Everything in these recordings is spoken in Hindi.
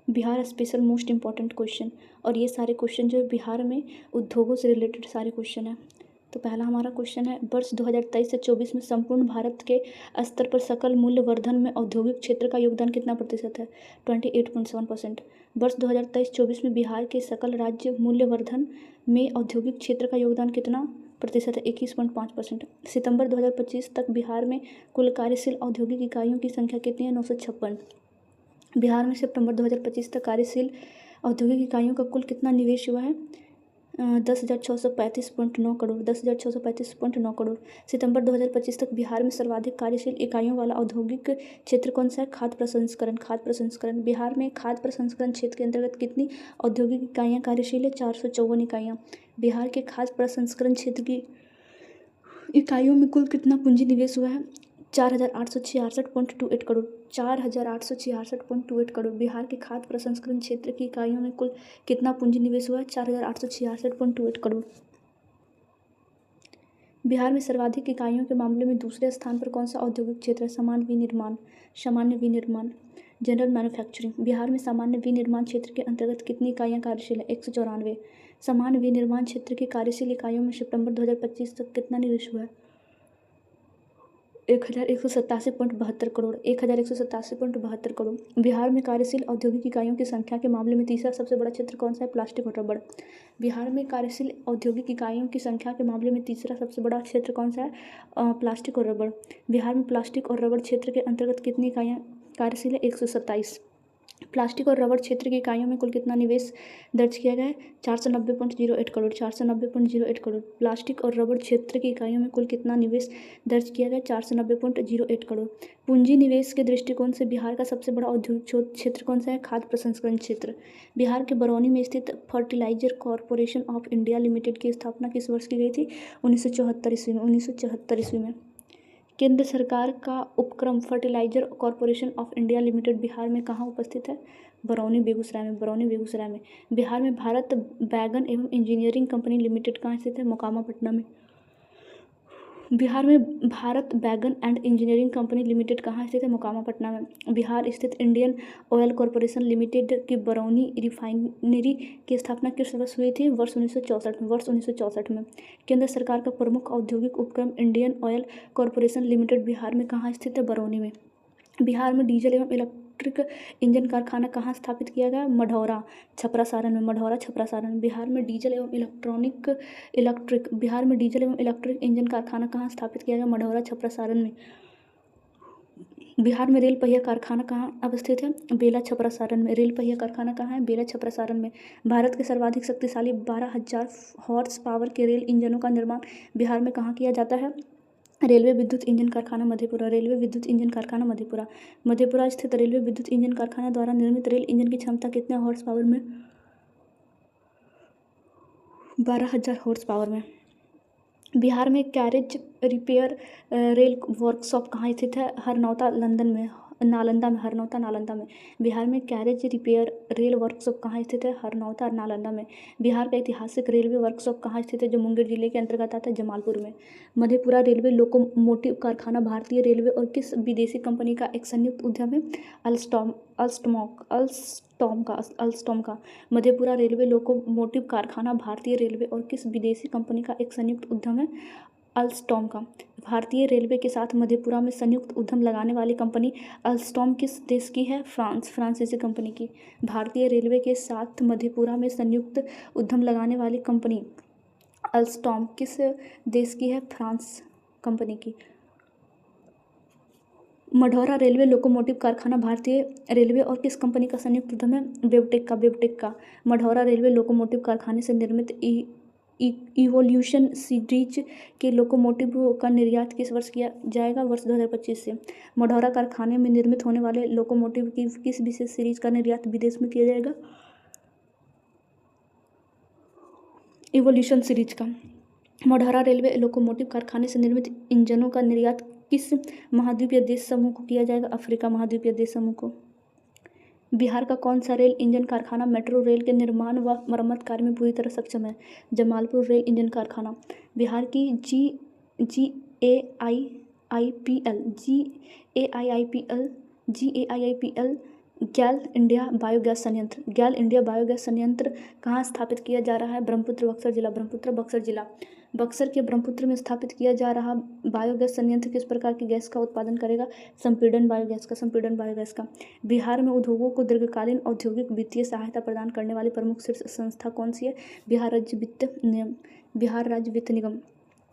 Bihar special most important question, और ये सारे क्वेश्चन जो है बिहार में उद्योगों से रिलेटेड सारे क्वेश्चन हैं। तो पहला हमारा क्वेश्चन है, वर्ष 2023 से 24 में संपूर्ण भारत के स्तर पर सकल मूल्य वर्धन में औद्योगिक क्षेत्र का योगदान कितना प्रतिशत है? 28.7%। वर्ष 2023-24 में बिहार के सकल राज्य मूल्य वर्धन में औद्योगिक क्षेत्र का योगदान कितना प्रतिशत है? 21.5%। सितंबर 2025 तक बिहार में कुल कार्यशील औद्योगिक इकाइयों की संख्या कितनी है? 956। बिहार में सितंबर 2025 तक कार्यशील औद्योगिक इकाइयों का कुल कितना निवेश हुआ है? 10,635.9 करोड़। 10,635.9 करोड़। सितंबर 2025 तक बिहार में सर्वाधिक कार्यशील इकाइयों वाला औद्योगिक क्षेत्र कौन सा है? खाद्य प्रसंस्करण। खाद्य प्रसंस्करण। बिहार में खाद्य प्रसंस्करण क्षेत्र के अंतर्गत कितनी औद्योगिक इकाइयाँ कार्यशील है? 454 इकाइयाँ। बिहार के खाद्य प्रसंस्करण क्षेत्र की इकाइयों में कुल कितना पूंजी निवेश हुआ है? 4,866.28 करोड़। 4,866.28 करोड़। बिहार के खाद्य प्रसंस्करण क्षेत्र की इकाइयों में कुल कितना पूंजी निवेश हुआ है? 4,866.28 करोड़। बिहार में सर्वाधिक इकाइयों के मामले में दूसरे स्थान पर कौन सा औद्योगिक क्षेत्र है? सामान्य विनिर्माण जनरल मैन्युफैक्चरिंग। बिहार में सामान्य विनिर्माण क्षेत्र के अंतर्गत कितनी इकाइयाँ कार्यशील है? 194। सामान्य विनिर्माण क्षेत्र की कार्यशील इकाइयों में सितंबर 2025 तक कितना निवेश हुआ है? 1,187.72 करोड़। 1,187.72 करोड़। बिहार में कार्यशील औद्योगिक इकाइयों की संख्या के मामले में तीसरा सबसे बड़ा क्षेत्र कौन सा है? प्लास्टिक और रबड़। बिहार में कार्यशील औद्योगिक इकाइयों की संख्या के मामले में तीसरा सबसे बड़ा क्षेत्र कौन सा है? प्लास्टिक और रबड़। बिहार में प्लास्टिक और रबड़ क्षेत्र के अंतर्गत कितनी इकाइयाँ कार्यशील है? 127। प्लास्टिक और रबड़ क्षेत्र की इकाइयों में कुल कितना निवेश दर्ज किया गया है? 490.08 करोड़। 490.08 करोड़। प्लास्टिक और रबड़ क्षेत्र की इकाइयों में कुल कितना निवेश दर्ज किया गया? 490.08 करोड़। पूंजी निवेश के दृष्टिकोण से बिहार का सबसे बड़ा औद्योगिक क्षेत्र कौन सा है? खाद्य प्रसंस्करण क्षेत्र। बिहार के बरौनी में स्थित fertiliser corporation of India limited की स्थापना किस वर्ष की गई थी? 1974 ईस्वी में। 1974 ईस्वी में। केंद्र सरकार का उपक्रम fertiliser corporation of India limited Bihar में कहाँ उपस्थित है? बरौनी बेगूसराय में। बरौनी बेगूसराय में। बिहार में भारत बैगन एवं इंजीनियरिंग कंपनी लिमिटेड कहाँ स्थित है? मोकामा पटना में। बिहार में भारत बैगन एंड इंजीनियरिंग कंपनी लिमिटेड कहाँ स्थित है? मोकामा पटना में। बिहार स्थित इंडियन ऑयल कॉरपोरेशन लिमिटेड की बरौनी रिफाइनरी की स्थापना किस वर्ष हुई थी? वर्ष 1964 में। वर्ष 1964 में। केंद्र सरकार का प्रमुख औद्योगिक उपक्रम Indian oil corporation limited Bihar में कहाँ स्थित है? बरौनी में। बिहार में डीजल एवं इलेक्ट्रिक इंजन कारखाना कहाँ स्थापित किया गया? मढ़ौरा छपरा सारण में। मढ़ौरा छपरा सारण। बिहार में डीजल एवं इलेक्ट्रिक इंजन कारखाना कहाँ स्थापित किया गया? मढ़ौरा छपरा सारण में। बिहार में रेल पहिया कारखाना कहाँ अवस्थित है? बेला छपरा सारण में। रेल पहिया कारखाना कहाँ है? बेला छपरा सारण में। भारत के सर्वाधिक शक्तिशाली 12,000 हॉर्स पावर के रेल इंजनों का निर्माण बिहार में कहाँ किया जाता है? रेलवे विद्युत इंजन कारखाना मधेपुरा। रेलवे विद्युत इंजन कारखाना मधेपुरा। मधेपुरा स्थित रेलवे विद्युत इंजन कारखाना द्वारा निर्मित रेल इंजन की क्षमता कितने हॉर्स पावर में? 12,000 हॉर्स पावर में। बिहार में कैरेज रिपेयर रेल वर्कशॉप कहाँ स्थित है? हरनौता लंदन में। नालंदा में। हरनौता नालंदा में। बिहार में कैरेज रिपेयर रेल वर्कशॉप कहाँ स्थित है? हरनौता नालंदा में। बिहार का ऐतिहासिक रेलवे वर्कशॉप कहाँ स्थित है? जो मुंगेर जिले के अंतर्गत आता है? जमालपुर में। मधेपुरा रेलवे लोकोमोटिव कारखाना भारतीय रेलवे और किस विदेशी कंपनी का एक संयुक्त उद्यम है? अल्स्टॉम का। मधेपुरा रेलवे लोकोमोटिव कारखाना भारतीय रेलवे और किस विदेशी कंपनी का एक संयुक्त उद्यम है? अल्स्टॉम का। भारतीय रेलवे के साथ मधेपुरा में संयुक्त उद्यम लगाने वाली कंपनी अल्स्टॉम किस देश की है? फ्रांसीसी कंपनी की। भारतीय रेलवे के साथ मधेपुरा में संयुक्त उद्यम लगाने वाली कंपनी अल्स्टॉम किस देश की है? फ्रांस कंपनी की। मढ़ौरा रेलवे लोकोमोटिव कारखाना भारतीय रेलवे और किस कंपनी का संयुक्त उद्यम है? बेवटेक का। मढ़ौरा रेलवे लोकोमोटिव कारखाने से निर्मित इवोल्यूशन सीरीज के लोकोमोटिव का निर्यात किस वर्ष किया जाएगा? वर्ष 2025 से। मढ़ौरा कारखाने में निर्मित होने वाले लोकोमोटिव की किस विशेष सीरीज का निर्यात विदेश में किया जाएगा? इवोल्यूशन सीरीज का। मढ़ौरा रेलवे लोकोमोटिव कारखाने से निर्मित इंजनों का निर्यात किस महाद्वीपीय देश समूह को किया जाएगा? अफ्रीका महाद्वीपीय देश समूह को। बिहार का कौन सा रेल इंजन कारखाना मेट्रो रेल के निर्माण व मरम्मत कार्य में पूरी तरह सक्षम है? जमालपुर रेल इंजन कारखाना। बिहार की GAIIPL गैल इंडिया बायोगैस संयंत्र, गैल इंडिया बायोगैस संयंत्र कहाँ स्थापित किया जा रहा है? ब्रह्मपुत्र बक्सर जिला, ब्रह्मपुत्र बक्सर जिला। बक्सर के ब्रह्मपुत्र में स्थापित किया जा रहा बायोगैस संयंत्र किस प्रकार की गैस का उत्पादन करेगा? संपीड़न बायोगैस का, संपीड़न बायोगैस का। बिहार में उद्योगों को दीर्घकालीन औद्योगिक वित्तीय सहायता प्रदान करने वाली प्रमुख शीर्ष संस्था कौन सी है? बिहार राज्य वित्त निगम, बिहार राज्य वित्त निगम।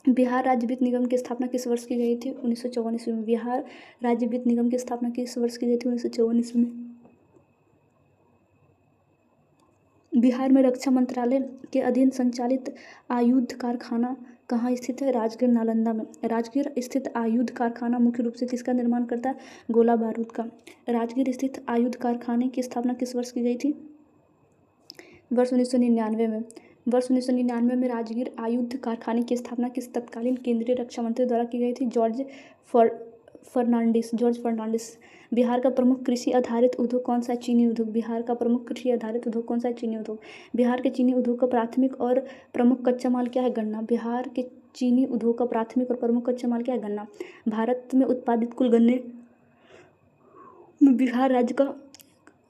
बिहार राज्य वित्त निगम की स्थापना किस वर्ष की गई थी? 1954 ईस्वी में। बिहार राज्य वित्त निगम की स्थापना किस वर्ष की गई थी? 1954 ईस्वी में। बिहार में रक्षा मंत्रालय के अधीन संचालित आयुध कारखाना कहाँ स्थित है? राजगीर, नालंदा में। राजगीर स्थित आयुध कारखाना मुख्य रूप से किसका निर्माण करता है? गोला बारूद का। राजगीर स्थित आयुध कारखाने की स्थापना किस वर्ष की गई थी? वर्ष 1999 में। वर्ष 1999 में राजगीर आयुध कारखाने की स्थापना किस तत्कालीन केंद्रीय रक्षा मंत्री द्वारा की गई थी? जॉर्ज फर्नांडिस। बिहार का प्रमुख कृषि आधारित उद्योग कौन सा है? चीनी उद्योग। बिहार का प्रमुख कृषि आधारित उद्योग कौन सा है? चीनी उद्योग। बिहार के चीनी उद्योग का प्राथमिक और प्रमुख कच्चा माल क्या है? गन्ना। बिहार के चीनी उद्योग का प्राथमिक और प्रमुख कच्चा माल क्या है? गन्ना। भारत में उत्पादित कुल गन्ने में बिहार राज्य का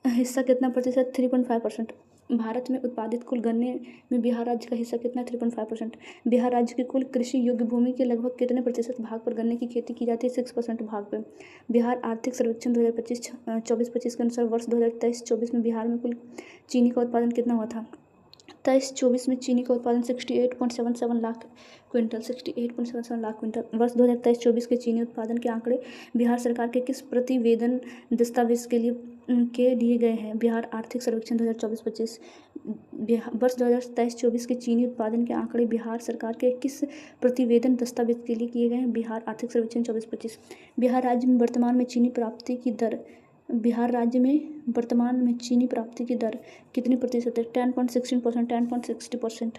हिस्सा कितना प्रतिशत? 3.5%। भारत में उत्पादित कुल गन्ने में बिहार राज्य का हिस्सा कितना? 3.5%। बिहार राज्य की कुल कृषि योग्य भूमि के लगभग कितने प्रतिशत भाग पर गन्ने की खेती की जाती है? 6% भाग पर। बिहार आर्थिक सर्वेक्षण 2024-25 के अनुसार वर्ष 2023-24 में बिहार में कुल चीनी का उत्पादन कितना हुआ था? 23-24 में चीनी का उत्पादन 68.77 लाख क्विंटल, 68.77 लाख क्विंटल। वर्ष 2023-24 के चीनी उत्पादन के आंकड़े बिहार सरकार के किस प्रतिवेदन दस्तावेज के लिए गए हैं? बिहार आर्थिक सर्वेक्षण 2024-25। वर्ष 2023-24 के चीनी उत्पादन के आंकड़े बिहार सरकार के किस प्रतिवेदन दस्तावेज के लिए किए गए हैं? बिहार आर्थिक सर्वेक्षण 24-25। बिहार राज्य में वर्तमान में चीनी प्राप्ति की दर, बिहार राज्य में वर्तमान में चीनी प्राप्ति की दर कितनी प्रतिशत है? 10.16%, 10.60%।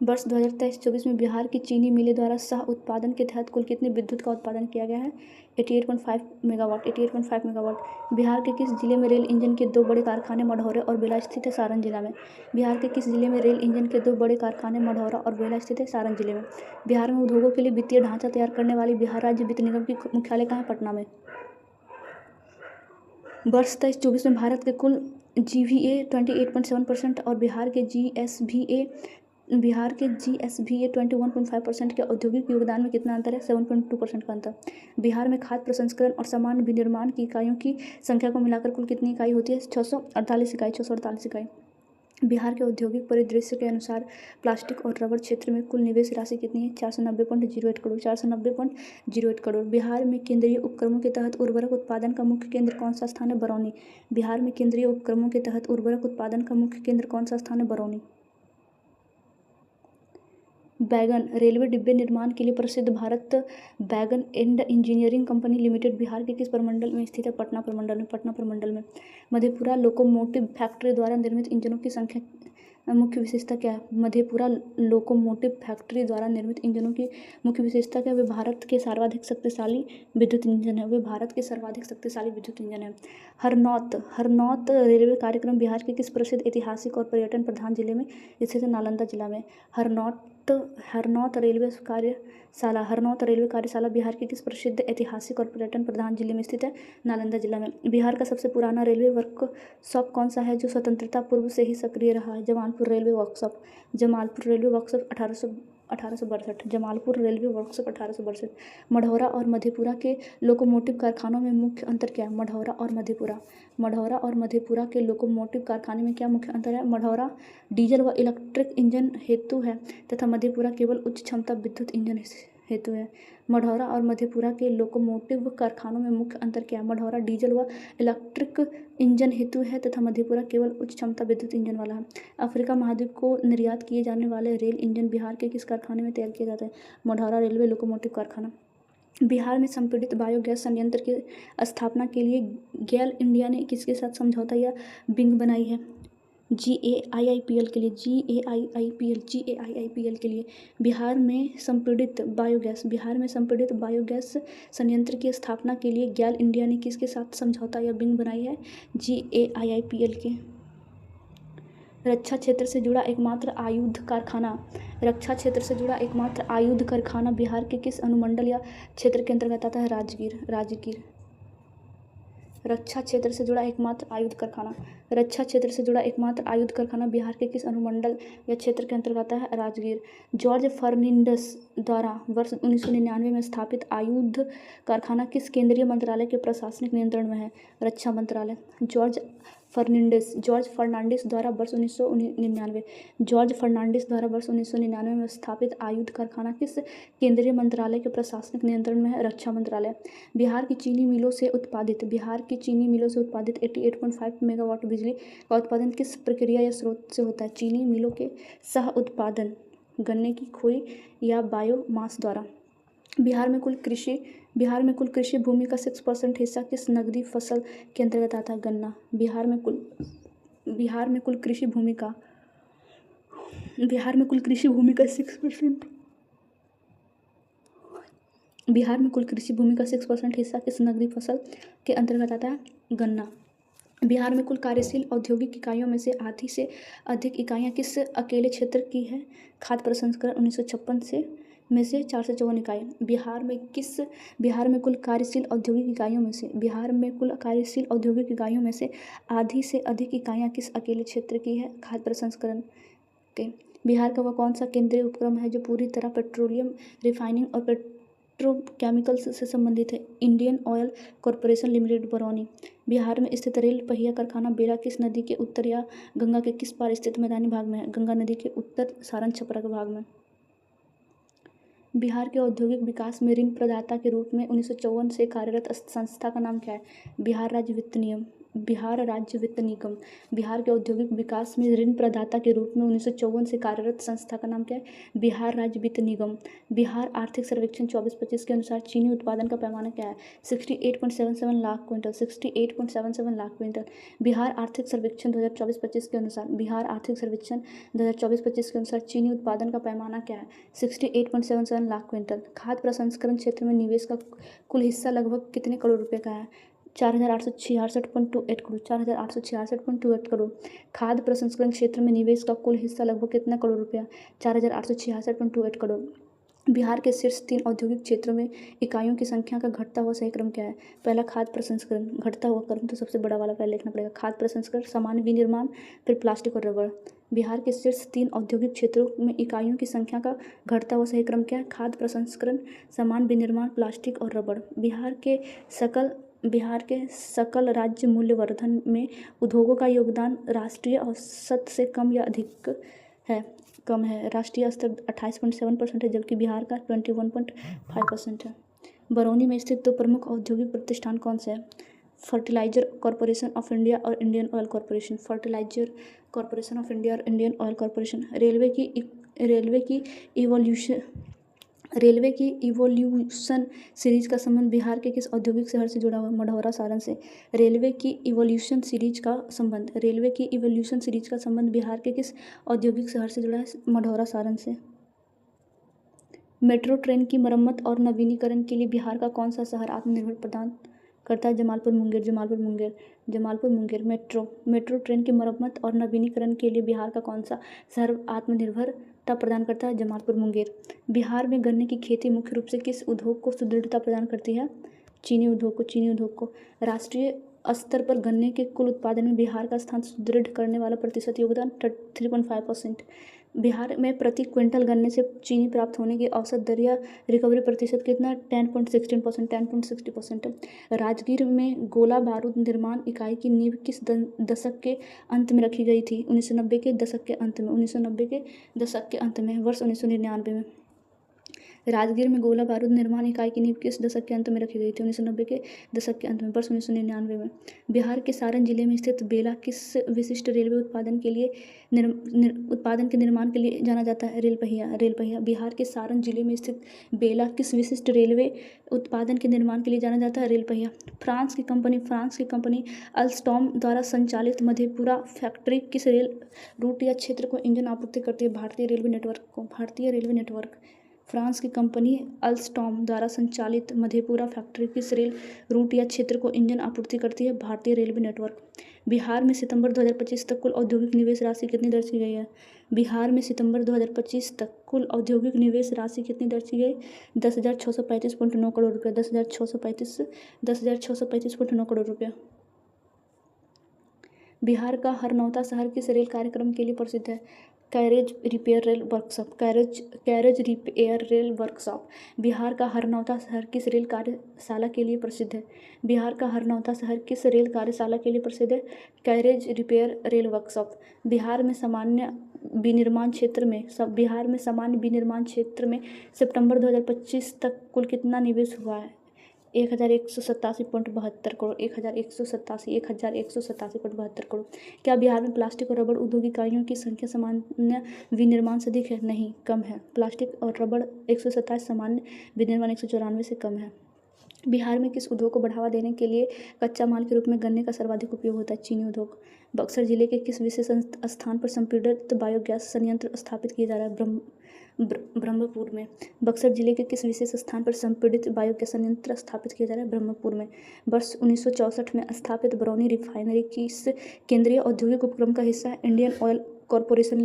वर्ष 2023-24 में बिहार की चीनी मिलें द्वारा सह उत्पादन के तहत कुल कितनी विद्युत का उत्पादन किया गया है? 88.5 मेगावाट, 88.5 मेगावाट। बिहार के किस जिले में रेल इंजन के 2 बड़े कारखाने मढ़ौरा और बेला स्थित है? सारण जिला में। बिहार के किस जिले में रेल इंजन के 2 बड़े कारखाने मढ़ौरा और बेला स्थित है? सारण जिले में। बिहार में उद्योगों के लिए वित्तीय ढांचा तैयार करने वाली बिहार राज्य वित्त निगम की मुख्यालय कहाँ है? पटना में। वर्ष 23-24 में भारत के कुल GVA 28.7% और बिहार के GSVA 21.5% के औद्योगिक योगदान में कितना अंतर है? 7.2% का अंतर। बिहार में खाद्य प्रसंस्करण और सामान्य विनिर्माण की इकाइयों की संख्या को मिलाकर कुल कितनी इकाई होती है? 648 इकाई, 648 इकाई। बिहार के औद्योगिक परिदृश्य के अनुसार प्लास्टिक और रबर क्षेत्र में कुल निवेश राशि कितनी है? 490.08 करोड़, 490.08 करोड़। बिहार में केंद्रीय उपक्रमों के तहत उर्वरक उत्पादन का मुख्य केंद्र कौन सा स्थान है? बरौनी। बिहार में केंद्रीय उपक्रमों के तहत उर्वरक उत्पादन का मुख्य केंद्र कौन सा स्थान है? बरौनी। बैगन रेलवे डिब्बे निर्माण के लिए प्रसिद्ध भारत बैगन and engineering company limited Bihar के किस प्रमंडल में स्थित है? पटना प्रमंडल में, पटना प्रमंडल में। मधेपुरा लोकोमोटिव फैक्ट्री द्वारा निर्मित इंजनों की संख्या मुख्य विशेषता क्या है? मधेपुरा लोकोमोटिव फैक्ट्री द्वारा निर्मित इंजनों की मुख्य विशेषता क्या है? वे भारत के सर्वाधिक शक्तिशाली विद्युत इंजन है, वे भारत के सर्वाधिक शक्तिशाली विद्युत इंजन है। हरनौत रेलवे कार्यक्रम बिहार के किस प्रसिद्ध ऐतिहासिक और पर्यटन प्रधान जिले में स्थित है? नालंदा जिला में। हरनौत रेलवे कार्यशाला बिहार के किस प्रसिद्ध ऐतिहासिक और पर्यटन प्रधान जिले में स्थित है? नालंदा जिला में। बिहार का सबसे पुराना रेलवे वर्कशॉप कौन सा है जो स्वतंत्रता पूर्व से ही सक्रिय रहा है? Jamalpur railway workshop, 1862। Jamalpur railway workshop 1862। Marhaura और मधेपुरा के लोकोमोटिव कारखानों में मुख्य अंतर क्या है? मढ़ौरा और मधेपुरा के लोकोमोटिव कारखाने में क्या मुख्य अंतर है? मढ़ौरा डीजल व इलेक्ट्रिक इंजन हेतु है तथा मधेपुरा केवल उच्च क्षमता विद्युत इंजन हेतु है। मढ़ौरा और मधेपुरा के लोकोमोटिव कारखानों में मुख्य अंतर क्या है? मढ़ौरा डीजल व इलेक्ट्रिक इंजन हेतु है तथा मधेपुरा केवल उच्च क्षमता विद्युत इंजन वाला है। अफ्रीका महाद्वीप को निर्यात किए जाने वाले रेल इंजन बिहार के किस कारखाने में तैयार किया जाता है? मढ़ौरा रेलवे लोकोमोटिव कारखाना। बिहार में संपीड़ित बायोगैस संयंत्र की स्थापना के लिए गैल इंडिया ने किसके साथ समझौता या विंग बनाई है? GAIIPL के लिए। बिहार में संपीड़ित बायोगैस संयंत्र की स्थापना के लिए गैल इंडिया ने किसके साथ समझौता या विंग बनाई है? GAIIPL के। रक्षा क्षेत्र से जुड़ा एकमात्र आयुध कारखाना बिहार के किस अनुमंडल या क्षेत्र के अंतर्गत आता है? राजगीर। रक्षा क्षेत्र से जुड़ा एकमात्र आयुध कारखाना। रक्षा क्षेत्र से जुड़ा एकमात्र आयुध कारखाना बिहार के किस अनुमंडल या क्षेत्र के अंतर्गत आता है? राजगीर। जॉर्ज फर्नांडिस द्वारा वर्ष 1999 में स्थापित आयुध कारखाना किस केंद्रीय मंत्रालय के प्रशासनिक नियंत्रण में है? रक्षा मंत्रालय। जॉर्ज फर्नांडिस द्वारा वर्ष 1999 में स्थापित आयुध कारखाना किस केंद्रीय मंत्रालय के प्रशासनिक नियंत्रण में है? रक्षा मंत्रालय। बिहार की चीनी मिलों से उत्पादित 88.5 मेगावाट बिजली का उत्पादन किस प्रक्रिया या स्रोत से होता है? चीनी मिलों के सह उत्पादन, गन्ने की खोई या बायोमास द्वारा। बिहार में कुल कृषि भूमि का 6% हिस्सा किस नकदी फसल के अंतर्गत आता है? गन्ना। बिहार में कुल कृषि भूमि का 6% हिस्सा किस नकदी फसल के अंतर्गत आता है? गन्ना। बिहार में कुल कार्यशील औद्योगिक इकाइयों में से आधी से अधिक इकाइयाँ किस अकेले क्षेत्र की है? खाद्य प्रसंस्करण 1956 में से 454 इकाई। बिहार में कुल कार्यशील औद्योगिक इकाइयों में से आधी से अधिक इकाइयाँ किस अकेले क्षेत्र की है? खाद्य प्रसंस्करण के। बिहार का वह कौन सा केंद्रीय उपक्रम है जो पूरी तरह पेट्रोलियम रिफाइनिंग और पेट्रोकेमिकल्स से संबंधित है? Indian oil corporation limited, Barauni. Bihar में स्थित रेल पहिया कारखाना बेला किस नदी के उत्तर या गंगा के किस पार स्थित मैदानी भाग में है? गंगा नदी के उत्तर सारण छपरा के भाग में। बिहार के औद्योगिक विकास में ऋण प्रदाता के रूप में 1954 से कार्यरत संस्था का नाम क्या है? बिहार राज्य वित्त निगम। बिहार के औद्योगिक विकास में ऋण प्रदाता के रूप में 1954 से कार्यरत संस्था का नाम क्या है? बिहार राज्य वित्त निगम। बिहार आर्थिक सर्वेक्षण 24-25 के अनुसार चीनी उत्पादन का पैमाना क्या है? 68.77 लाख क्विंटल। बिहार आर्थिक सर्वेक्षण 2024-25 के अनुसार चीनी उत्पादन का पैमाना क्या है? 68.77 लाख क्विंटल। खाद्य प्रसंस्करण क्षेत्र में निवेश का कुल हिस्सा लगभग कितने करोड़ रुपए का है? 4,866.28 करोड़। खाद्य प्रसंस्करण क्षेत्र में निवेश का कुल हिस्सा लगभग कितना करोड़ रुपया? 4,866.28 करोड़। बिहार के शीर्ष 3 औद्योगिक क्षेत्रों में इकाइयों की संख्या का घटता हुआ सही क्रम क्या है? पहला खाद्य प्रसंस्करण, घटता हुआ क्रम तो सबसे बड़ा वाला पहले लिखना पड़ेगा। खाद्य प्रसंस्करण, सामान्य विनिर्माण, फिर प्लास्टिक और रबड़। बिहार के शीर्ष 3 औद्योगिक क्षेत्रों में इकाइयों की संख्या का घटता हुआ सही क्रम क्या है? खाद्य प्रसंस्करण, सामान्य विनिर्माण, प्लास्टिक और रबड़। बिहार के सकल राज्य मूल्यवर्धन में उद्योगों का योगदान राष्ट्रीय औसत से कम या अधिक है? कम है। राष्ट्रीय स्तर 28.7% है, जबकि बिहार का 21.5% है। बरौनी में स्थित 2 प्रमुख औद्योगिक प्रतिष्ठान कौन से हैं? फर्टिलाइजर कॉरपोरेशन ऑफ इंडिया और इंडियन ऑयल कॉरपोरेशन। रेलवे की इवोल्यूशन सीरीज का संबंध बिहार के किस औद्योगिक शहर से जुड़ा हुआ? मढ़ौरा, सारण से। रेलवे की इवोल्यूशन सीरीज का संबंध बिहार के किस औद्योगिक शहर से जुड़ा है? मढ़ौरा, सारण से। मेट्रो ट्रेन की मरम्मत और नवीनीकरण के लिए बिहार का कौन सा शहर आत्मनिर्भर प्रदान करता है? जमालपुर, मुंगेर। मेट्रो ट्रेन की मरम्मत और नवीनीकरण के लिए बिहार का कौन सा शहर आत्मनिर्भरता प्रदान करता है? जमालपुर, मुंगेर। बिहार में गन्ने की खेती मुख्य रूप से किस उद्योग को सुदृढ़ता प्रदान करती है? चीनी उद्योग को। राष्ट्रीय स्तर पर गन्ने के कुल उत्पादन में बिहार का स्थान सुदृढ़ करने वाला प्रतिशत योगदान 3.5%। बिहार में प्रति क्विंटल गन्ने से चीनी प्राप्त होने की औसत दर या रिकवरी प्रतिशत कितना? 10.60%। राजगीर में गोला बारूद निर्माण इकाई की नींव किस दशक के अंत में रखी गई थी? 1990 के दशक के अंत में, वर्ष 1999 में। राजगीर में गोला बारूद निर्माण इकाई की नींव किस दशक के अंत में रखी गई थी? 1990 के दशक के अंत में, वर्ष 1999 में। बिहार के सारण जिले में स्थित बेला किस विशिष्ट रेलवे उत्पादन के निर्माण के लिए जाना जाता है? रेल पहिया। बिहार के सारण जिले में स्थित बेला किस विशिष्ट रेलवे उत्पादन के निर्माण के लिए जाना जाता है? रेल पहिया। फ्रांस की कंपनी अल्स्टॉम द्वारा संचालित मधेपुरा फैक्ट्री किस रेल रूट या क्षेत्र को इंजन आपूर्ति करती है? भारतीय रेलवे नेटवर्क। फ्रांस की कंपनी अल्स्टॉम द्वारा संचालित मधेपुरा फैक्ट्री किस रेल रूट या क्षेत्र को इंजन आपूर्ति करती है? भारतीय रेलवे नेटवर्क। बिहार में सितंबर 2025 तक कुल औद्योगिक निवेश राशि कितनी दर्ज की गई है? बिहार में सितंबर 2025 तक कुल औद्योगिक निवेश राशि कितनी दर्ज की गई? 10,635.9 करोड़ रुपये। 10,635.9 करोड़ रुपये। बिहार का हरनौता शहर किस रेल कार्यक्रम के लिए प्रसिद्ध है? Carriage repair rail workshop. Carriage repair rail workshop. Bihar का हरनौता शहर किस रेल कार्यशाला के लिए प्रसिद्ध है? बिहार का हरनौता शहर किस रेल कार्यशाला के लिए प्रसिद्ध है? Carriage repair rail workshop. Bihar में सामान्य विनिर्माण क्षेत्र में सितंबर 2025 तक कुल कितना निवेश हुआ है? 1,187.72 करोड़। 1,187.72 करोड़। क्या बिहार में प्लास्टिक और रबड़ उद्योग इकाइयों की संख्या सामान्य विनिर्माण से अधिक है? नहीं, कम है। प्लास्टिक और रबड़ 127, सामान्य विनिर्माण 194 से कम है। बिहार में किस उद्योग को बढ़ावा देने के लिए कच्चा माल के रूप में गन्ने का सर्वाधिक उपयोग होता है? चीनी उद्योग। बक्सर जिले के किस विशेष स्थान पर संपीड़ित बायोगैस संयंत्र स्थापित किया जा रहा है? ब्रह्मपुर में। बक्सर जिले के किस विशेष स्थान पर संपीड़ित बायोगैस संयंत्र स्थापित किया जा रहा है? ब्रह्मपुर में। वर्ष 1964 में स्थापित बरौनी रिफाइनरी किस केंद्रीय औद्योगिक उपक्रम का हिस्सा है? Indian oil corporation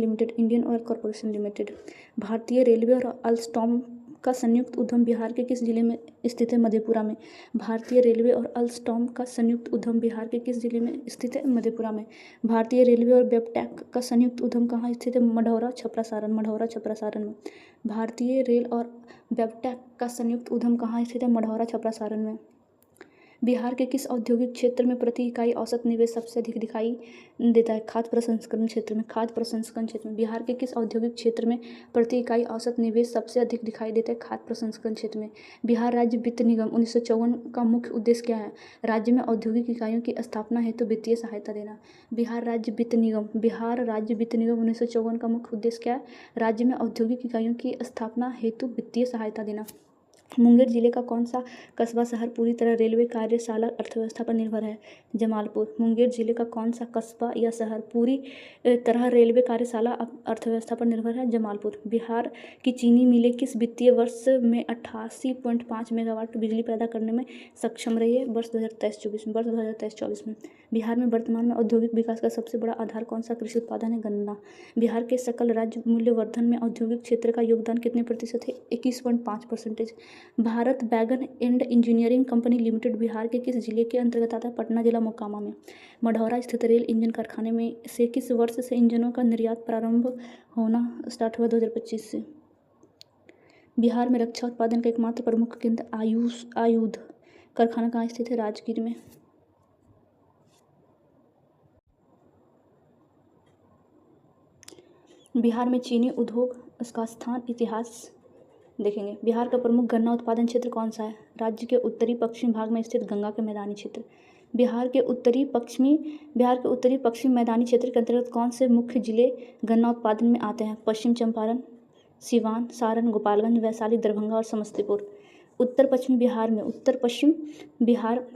limited. भारतीय रेलवे और अल्स्टॉम का संयुक्त उद्यम बिहार के किस जिले में स्थित है? मधेपुरा में। भारतीय रेलवे और अल्स्टॉम का संयुक्त उद्यम बिहार के किस जिले में स्थित है? मधेपुरा में। भारतीय रेलवे और वेबटेक का संयुक्त उद्यम कहाँ स्थित है? मढ़ौरा छपरा सारण में। भारतीय रेल और वेबटेक का संयुक्त उद्यम कहाँ स्थित है? मढ़ौरा छपरा सारण में। बिहार के किस औद्योगिक क्षेत्र में प्रति इकाई औसत निवेश सबसे अधिक दिखाई देता है? खाद्य प्रसंस्करण क्षेत्र में। बिहार के किस औद्योगिक क्षेत्र में प्रति इकाई औसत निवेश सबसे अधिक दिखाई देता है? खाद्य प्रसंस्करण क्षेत्र में। बिहार राज्य वित्त निगम 1954 का मुख्य उद्देश्य क्या है? राज्य में औद्योगिक इकाइयों की स्थापना हेतु वित्तीय सहायता देना। बिहार राज्य वित्त निगम 1954 का मुख्य उद्देश्य क्या है? राज्य में औद्योगिक इकाइयों की स्थापना हेतु वित्तीय सहायता देना। मुंगेर जिले का कौन सा कस्बा शहर पूरी तरह रेलवे कार्यशाला अर्थव्यवस्था पर निर्भर है? जमालपुर। मुंगेर जिले का कौन सा कस्बा या शहर पूरी तरह रेलवे कार्यशाला अर्थव्यवस्था पर निर्भर है? जमालपुर। बिहार की चीनी मिलें किस वित्तीय वर्ष में 88.5 मेगावाट बिजली पैदा करने में सक्षम रही है? वर्ष 2023-24 में। बिहार में वर्तमान में औद्योगिक विकास का सबसे बड़ा आधार कौन सा कृषि उत्पादन है? गन्ना। बिहार के सकल राज्य मूल्यवर्धन में औद्योगिक क्षेत्र का योगदान कितने प्रतिशत है? 21.5%। भारत बैगन and engineering company limited Bihar के किस जिले के अंतर्गत आता है? पटना जिला मोकामा में। मढ़ौरा स्थित रेल इंजन कारखाने में से किस वर्ष से इंजनों का निर्यात प्रारंभ होना स्टार्ट हुआ? 2025 से। बिहार में रक्षा उत्पादन का एकमात्र प्रमुख केंद्र आयुध कारखाना कहाँ स्थित है? राजगीर में। बिहार में चीनी उद्योग उसका स्थान इतिहास देखेंगे। बिहार का प्रमुख गन्ना उत्पादन क्षेत्र कौन सा है? राज्य के उत्तरी पश्चिमी भाग में स्थित गंगा के मैदानी क्षेत्र। बिहार के उत्तरी पश्चिमी मैदानी क्षेत्र के अंतर्गत कौन से मुख्य जिले गन्ना उत्पादन में आते हैं? पश्चिम चंपारण, सिवान, सारण, गोपालगंज, वैशाली, दरभंगा और समस्तीपुर। उत्तर पश्चिम बिहार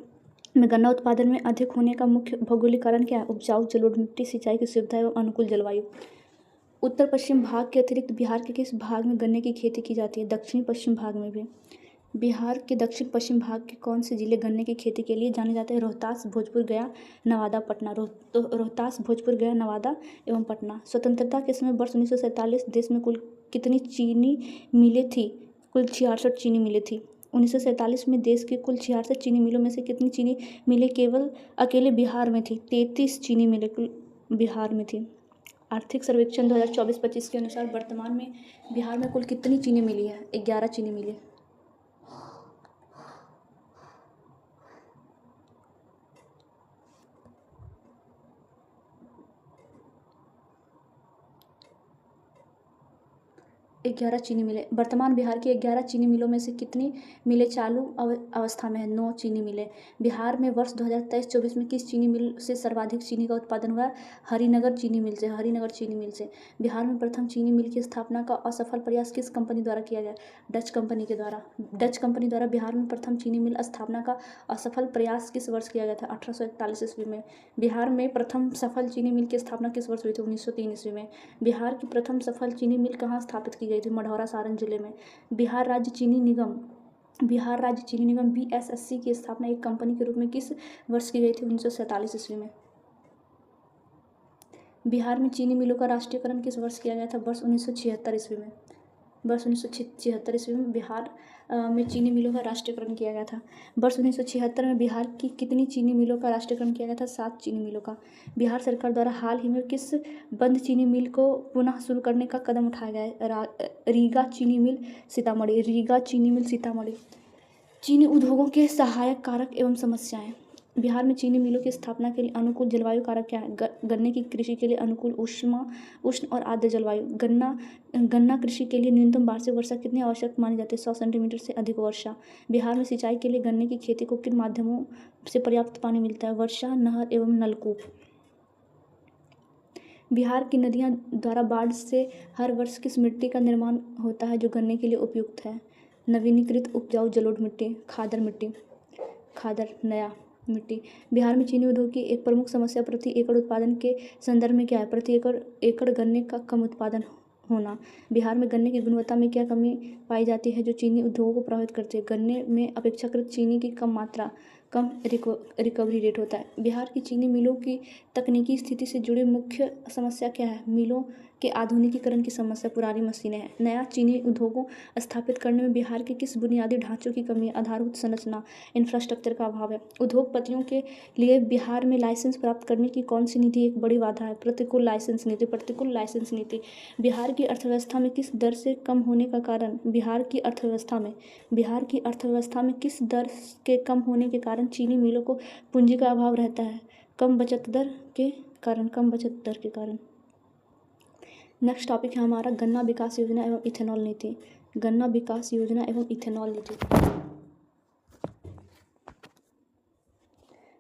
में गन्ना उत्पादन में अधिक होने का मुख्य भौगोलिक कारण क्या है? उपजाऊ जलोढ़ मिट्टी, सिंचाई की सुविधा एवं अनुकूल जलवायु। उत्तर पश्चिम भाग के अतिरिक्त बिहार के किस भाग में गन्ने की खेती की जाती है? दक्षिणी पश्चिम भाग में भी। बिहार के दक्षिण पश्चिम भाग के कौन से जिले गन्ने की खेती के लिए जाने जाते हैं? रोहतास, भोजपुर, गया, नवादा, पटना। रोहतास, भोजपुर, गया, नवादा एवं पटना। स्वतंत्रता के समय वर्ष 1947 देश में कुल कितनी चीनी मिलें थी? कुल 66 चीनी मिलें थी। 1947 में देश की कुल 66 चीनी मिलों में से कितनी चीनी मिलें अकेले बिहार में थी? 33 चीनी मिलें कुल बिहार में थी। आर्थिक सर्वेक्षण 2024-25 के अनुसार वर्तमान में बिहार में कुल कितनी चीनी मिली है? 11 चीनी मिलें। ग्यारह चीनी मिलें। वर्तमान बिहार की 11 चीनी मिलों में से कितनी मिलें चालू अवस्था में है? 9 चीनी मिलें। बिहार में वर्ष 2023-24 में किस चीनी मिल से सर्वाधिक चीनी का उत्पादन हुआ? हरिनगर चीनी मिल से। बिहार में प्रथम चीनी मिल की स्थापना का असफल प्रयास किस कंपनी द्वारा किया गया? डच कंपनी द्वारा बिहार में प्रथम चीनी मिल स्थापना का असफल प्रयास किस वर्ष किया गया था? 1841 ईस्वी में। बिहार में प्रथम सफल चीनी मिल की स्थापना किस वर्ष हुई थी? 1903 ईस्वी में। बिहार की प्रथम सफल चीनी मिल कहाँ स्थापित की गई थी? मढ़ौरा, सारण जिले में। बिहार राज्य चीनी निगम BSSC की स्थापना एक कंपनी के रूप में किस वर्ष की गई थी? 1947 ईस्वी में। बिहार में चीनी मिलों का राष्ट्रीयकरण किस वर्ष किया गया था? वर्ष 1976 ईस्वी में। वर्ष 1976 ईस्वी में बिहार में चीनी मिलों का राष्ट्रीयकरण किया गया था। वर्ष 1976 में बिहार की कितनी चीनी मिलों का राष्ट्रीयकरण किया गया था? 7 चीनी मिलों का। बिहार सरकार द्वारा हाल ही में किस बंद चीनी मिल को पुनः शुरू करने का कदम उठाया गया है? रीगा चीनी मिल सीतामढ़ी। रीगा चीनी मिल सीतामढ़ी। चीनी उद्योगों के सहायक कारक एवं समस्याएं। बिहार में चीनी मिलों की स्थापना के लिए अनुकूल जलवायु कारक क्या है? गन्ने की कृषि के लिए अनुकूल उष्ण और आर्द्र जलवायु। गन्ना कृषि के लिए न्यूनतम वार्षिक वर्षा कितनी आवश्यक मानी जाती है? 100 सेंटीमीटर से अधिक वर्षा। बिहार में सिंचाई के लिए गन्ने की खेती को किन माध्यमों से पर्याप्त पानी मिलता है? वर्षा, नहर एवं नलकूप। बिहार की नदियाँ द्वारा बाढ़ से हर वर्ष किस मिट्टी का निर्माण होता है जो गन्ने के लिए उपयुक्त है? नवीनीकृत उपजाऊ जलोढ़ मिट्टी, खादर मिट्टी, खादर नया मिट्टी। बिहार में चीनी उद्योग की एक प्रमुख समस्या प्रति एकड़ उत्पादन के संदर्भ में क्या है? प्रति एकड़ गन्ने का कम उत्पादन होना। बिहार में गन्ने की गुणवत्ता में क्या कमी पाई जाती है जो चीनी उद्योगों को प्रभावित करती है? गन्ने में अपेक्षाकृत चीनी की कम मात्रा, कम रिकवरी रेट होता है। बिहार की चीनी मिलों की तकनीकी स्थिति से जुड़ी मुख्य समस्या क्या है? मिलों के आधुनिकीकरण की समस्या, पुरानी मशीनें हैं। नया चीनी उद्योगों स्थापित करने में बिहार के किस बुनियादी ढांचों की कमी है? आधारभूत संरचना, इंफ्रास्ट्रक्चर का अभाव है। उद्योगपतियों के लिए बिहार में लाइसेंस प्राप्त करने की कौन सी नीति एक बड़ी बाधा है? प्रतिकूल लाइसेंस नीति। प्रतिकूल लाइसेंस नीति। बिहार की अर्थव्यवस्था में किस दर से कम होने का कारण? बिहार की अर्थव्यवस्था में किस दर के कम होने के कारण चीनी मिलों को पूंजी का अभाव रहता है? कम बचत दर के कारण। नेक्स्ट टॉपिक है हमारा गन्ना विकास योजना एवं इथेनॉल नीति। गन्ना विकास योजना एवं इथेनॉल नीति।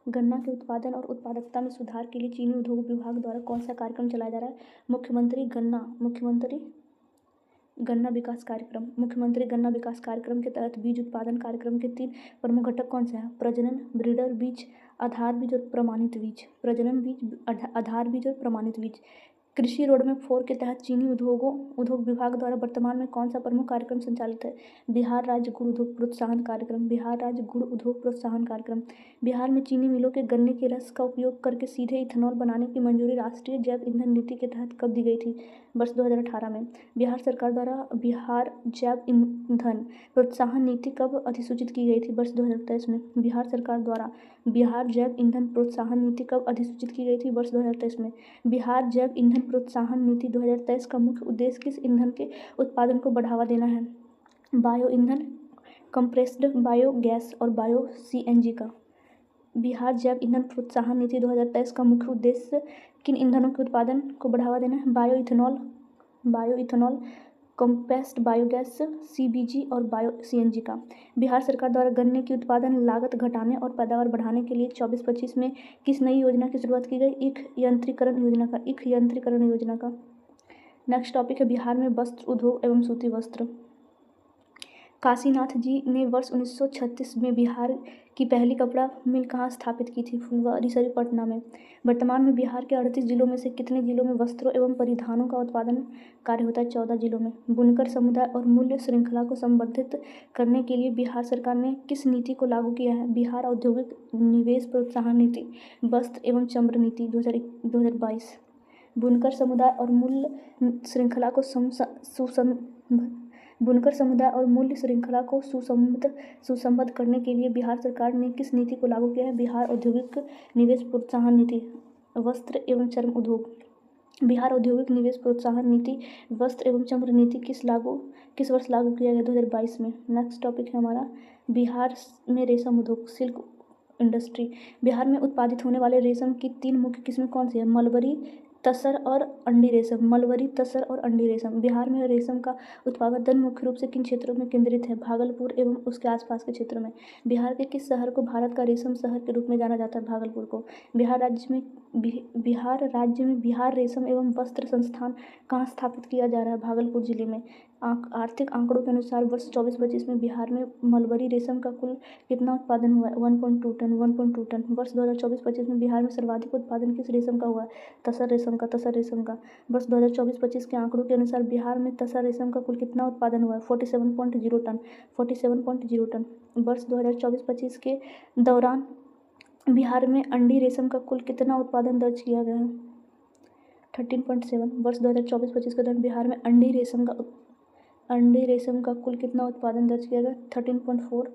गन्ना के उत्पादन और उत्पादकता में सुधार के लिए चीनी उद्योग विभाग द्वारा कौन सा कार्यक्रम चलाया जा रहा है? मुख्यमंत्री गन्ना विकास कार्यक्रम। मुख्यमंत्री गन्ना विकास कार्यक्रम के तहत बीज उत्पादन कार्यक्रम के 3 प्रमुख घटक कौन से हैं? प्रजनन, ब्रीडर बीज, आधार बीज और प्रमाणित बीज। प्रजनन बीज, आधार बीज और प्रमाणित बीज। कृषि रोडमैप 4 के तहत चीनी उद्योग विभाग द्वारा वर्तमान में कौन सा प्रमुख कार्यक्रम संचालित है? बिहार राज्य गुड़ उद्योग प्रोत्साहन कार्यक्रम। बिहार राज्य गुड़ उद्योग प्रोत्साहन कार्यक्रम। बिहार में चीनी मिलों के गन्ने के रस का उपयोग करके सीधे इथेनॉल बनाने की मंजूरी राष्ट्रीय जैव ईंधन नीति के तहत कब दी गई थी? वर्ष 2018 में। बिहार सरकार द्वारा बिहार जैव ईंधन प्रोत्साहन नीति कब अधिसूचित की गई थी? वर्ष 2023 में। बिहार सरकार द्वारा बिहार जैव ईंधन प्रोत्साहन नीति कब अधिसूचित की गई थी? वर्ष 2023 में। बिहार जैव ईंधन प्रोत्साहन नीति 2023 का मुख्य उद्देश्य किस ईंधन के उत्पादन को बढ़ावा देना है? बायो ईंधन, कंप्रेस्ड बायोगैस और बायो सीएनजी का। बिहार जैव ईंधन प्रोत्साहन नीति 2023 का मुख्य उद्देश्य किन ईंधनों के उत्पादन को बढ़ावा देना है? Bio ethanol, compressed biogas, CBG और बायो सीएनजी का। बिहार सरकार द्वारा गन्ने की उत्पादन लागत घटाने और पैदावार बढ़ाने के लिए 24-25 में किस नई योजना की शुरुआत की गई? ईख यंत्रीकरण योजना का। नेक्स्ट टॉपिक है बिहार में वस्त्र उद्योग एवं सूती वस्त्र। काशीनाथ जी ने वर्ष 1936 में बिहार की पहली कपड़ा मिल कहाँ स्थापित की थी? फुलवारी शरीफ, पटना में। वर्तमान में बिहार के 38 जिलों में से कितने जिलों में वस्त्रों एवं परिधानों का उत्पादन कार्य होता है? 14 जिलों में। बुनकर समुदाय और मूल्य श्रृंखला को संवर्धित करने के लिए बिहार सरकार ने किस नीति को लागू किया है? बिहार औद्योगिक निवेश प्रोत्साहन नीति। वस्त्र एवं चर्म नीति 2022। बुनकर समुदाय और मूल्य श्रृंखला को सुसंबद्ध करने के लिए बिहार सरकार ने किस नीति को लागू किया है? बिहार औद्योगिक निवेश प्रोत्साहन नीति। वस्त्र एवं चर्म उद्योग। बिहार औद्योगिक निवेश प्रोत्साहन नीति, वस्त्र एवं चर्म नीति किस वर्ष लागू किया गया? 2022 में। नेक्स्ट टॉपिक है हमारा बिहार में रेशम उद्योग, सिल्क इंडस्ट्री। बिहार में उत्पादित होने वाले रेशम की 3 मुख्य किस्में कौन सी है? मलबरी, तसर और अंडी रेशम। मलबरी, तसर और अंडी रेशम। बिहार में रेशम का उत्पादन मुख्य रूप से किन क्षेत्रों में केंद्रित है? भागलपुर एवं उसके आसपास के क्षेत्रों में। बिहार के किस शहर को भारत का रेशम शहर के रूप में जाना जाता है? भागलपुर को। बिहार राज्य में बिहार रेशम एवं वस्त्र संस्थान कहाँ स्थापित किया जा रहा है? भागलपुर जिले में। आर्थिक आंकड़ों के अनुसार वर्ष 24-25 में बिहार में मलबरी रेशम का कुल कितना उत्पादन हुआ है? 1.2 टन। वर्ष 2024-25 में बिहार में सर्वाधिक उत्पादन किस रेशम का हुआ है? तसर रेशम का। वर्ष 2024-25 के आंकड़ों के अनुसार बिहार में तसर रेशम का कुल कितना उत्पादन हुआ है? 47.0 टन। वर्ष 2024-25 के दौरान बिहार में अंडी रेशम का कुल कितना उत्पादन दर्ज किया गया है? 13.7। वर्ष 2024-25 के दौरान बिहार में अंडे रेशम का कुल कितना उत्पादन दर्ज किया गया? 13.4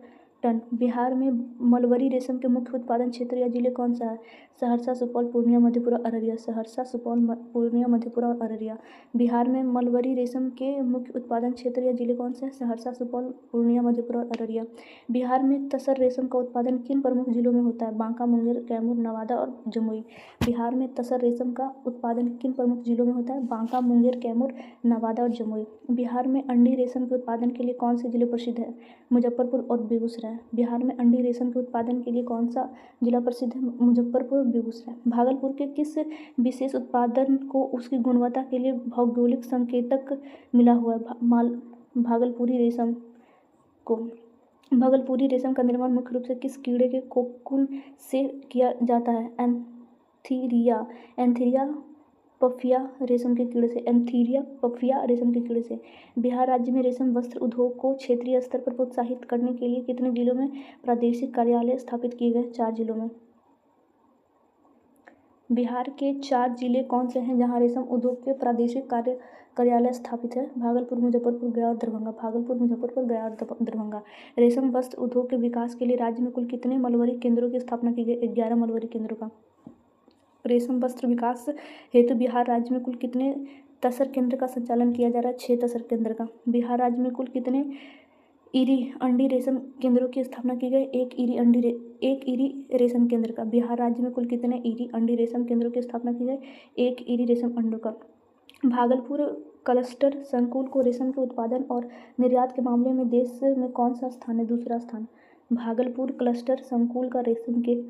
टन। बिहार में मलबरी रेशम के मुख्य उत्पादन क्षेत्र या जिले कौन सा है? सहरसा, सुपौल, पूर्णिया, मधेपुरा, अररिया। सहरसा, सुपौल, पूर्णिया, मधेपुरा और अररिया। बिहार में मलबरी रेशम के मुख्य उत्पादन क्षेत्र या जिले कौन से हैं? सहरसा, सुपौल, पूर्णिया, मधेपुरा और अररिया। बिहार में तसर रेशम का उत्पादन किन प्रमुख जिलों में होता है? बांका, मुंगेर, कैमूर, नवादा और जमुई। बिहार में तसर रेशम का उत्पादन किन प्रमुख जिलों में होता है? बांका, मुंगेर, कैमूर, नवादा और जमुई। बिहार में अंडी रेशम के उत्पादन के लिए कौन से जिले प्रसिद्ध है? मुजफ्फरपुर और बेगूसराय। बिहार में अंडी रेशम के उत्पादन के लिए कौन सा जिला प्रसिद्ध है? मुजफ्फरपुर, बेगूसराय। भागलपुर के किस विशेष उत्पादन को उसकी गुणवत्ता के लिए भौगोलिक संकेतक मिला हुआ है? भागलपुरी रेशम को। भागलपुरी रेशम का निर्माण मुख्य रूप से किस कीड़े के कोकून से किया जाता है? एंथीरिया पफिया रेशम के कीड़े से। एंथीरिया पफिया रेशम के कीड़े से। बिहार राज्य में रेशम वस्त्र उद्योग को क्षेत्रीय स्तर पर प्रोत्साहित करने के लिए कितने जिलों में प्रादेशिक कार्यालय स्थापित किए गए? 4 जिलों में। बिहार के 4 जिले कौन से हैं जहां रेशम उद्योग के प्रादेशिक कार्यालय स्थापित है? भागलपुर, मुजफ्फरपुर, गया और दरभंगा। भागलपुर, मुजफ्फरपुर, गया और दरभंगा। रेशम वस्त्र उद्योग के विकास के लिए राज्य में कुल कितने मलबरी केंद्रों की स्थापना की गई? 11 मलबरी केंद्रों का। रेशम वस्त्र विकास हेतु बिहार राज्य में कुल कितने तसर केंद्र का संचालन किया जा रहा है? 6 तसर केंद्र का। बिहार राज्य में कुल कितने ईरी अंडी रेशम केंद्रों की स्थापना की गई? एक ईरी रेशम केंद्र का। बिहार राज्य में कुल कितने ईरी अंडी रेशम केंद्रों की स्थापना की गई? एक ईरी रेशम अंडों का। भागलपुर क्लस्टर संकुल को रेशम के उत्पादन और निर्यात के मामले में देश में कौन सा स्थान है? दूसरा स्थान। भागलपुर क्लस्टर संकुल का रेशम के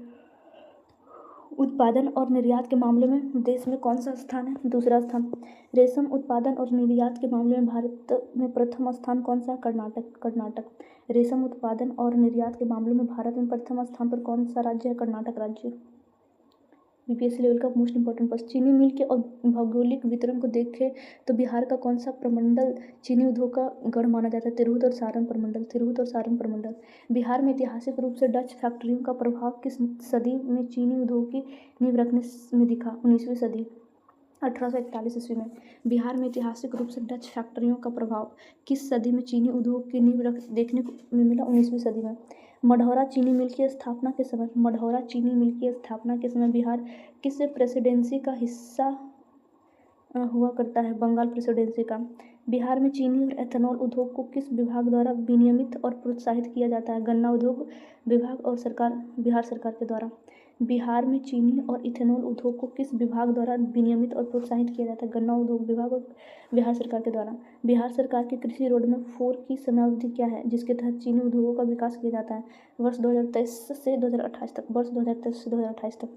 उत्पादन और निर्यात के मामले में देश में कौन सा स्थान है? दूसरा स्थान। रेशम उत्पादन और निर्यात के मामले में भारत में प्रथम स्थान कौन सा है? कर्नाटक। रेशम उत्पादन और निर्यात के मामले में भारत में प्रथम स्थान पर कौन सा राज्य है? कर्नाटक राज्य। बीपीएससी लेवल का मोस्ट इंपॉर्टेंट प्रश्न। चीनी मिल के भौगोलिक वितरण को देखें तो बिहार का कौन सा प्रमंडल चीनी उद्योग का गढ़ माना जाता है? तिरहुत और सारण प्रमंडल। बिहार में ऐतिहासिक रूप से डच फैक्ट्रियों का प्रभाव किस सदी में चीनी उद्योग की नींव रखने में दिखा? 19वीं सदी, 1841 ईस्वी में। बिहार में ऐतिहासिक रूप से डच फैक्ट्रियों का प्रभाव किस सदी में चीनी उद्योग की नींव देखने में मिला? 19वीं सदी में। मढ़ौरा चीनी मिल की स्थापना के समय बिहार किस प्रेसिडेंसी का हिस्सा हुआ करता है? बंगाल प्रेसिडेंसी का। बिहार में चीनी और एथेनॉल उद्योग को किस विभाग द्वारा विनियमित और प्रोत्साहित किया जाता है? गन्ना उद्योग विभाग और बिहार सरकार के द्वारा। बिहार में चीनी और इथेनॉल उद्योग को किस विभाग द्वारा विनियमित और प्रोत्साहित किया जाता है? गन्ना उद्योग विभाग और बिहार सरकार के द्वारा। बिहार सरकार की कृषि रोडमैप 4 की समयावधि क्या है जिसके तहत चीनी उद्योगों का विकास किया जाता है? वर्ष 2023 से 2028 तक।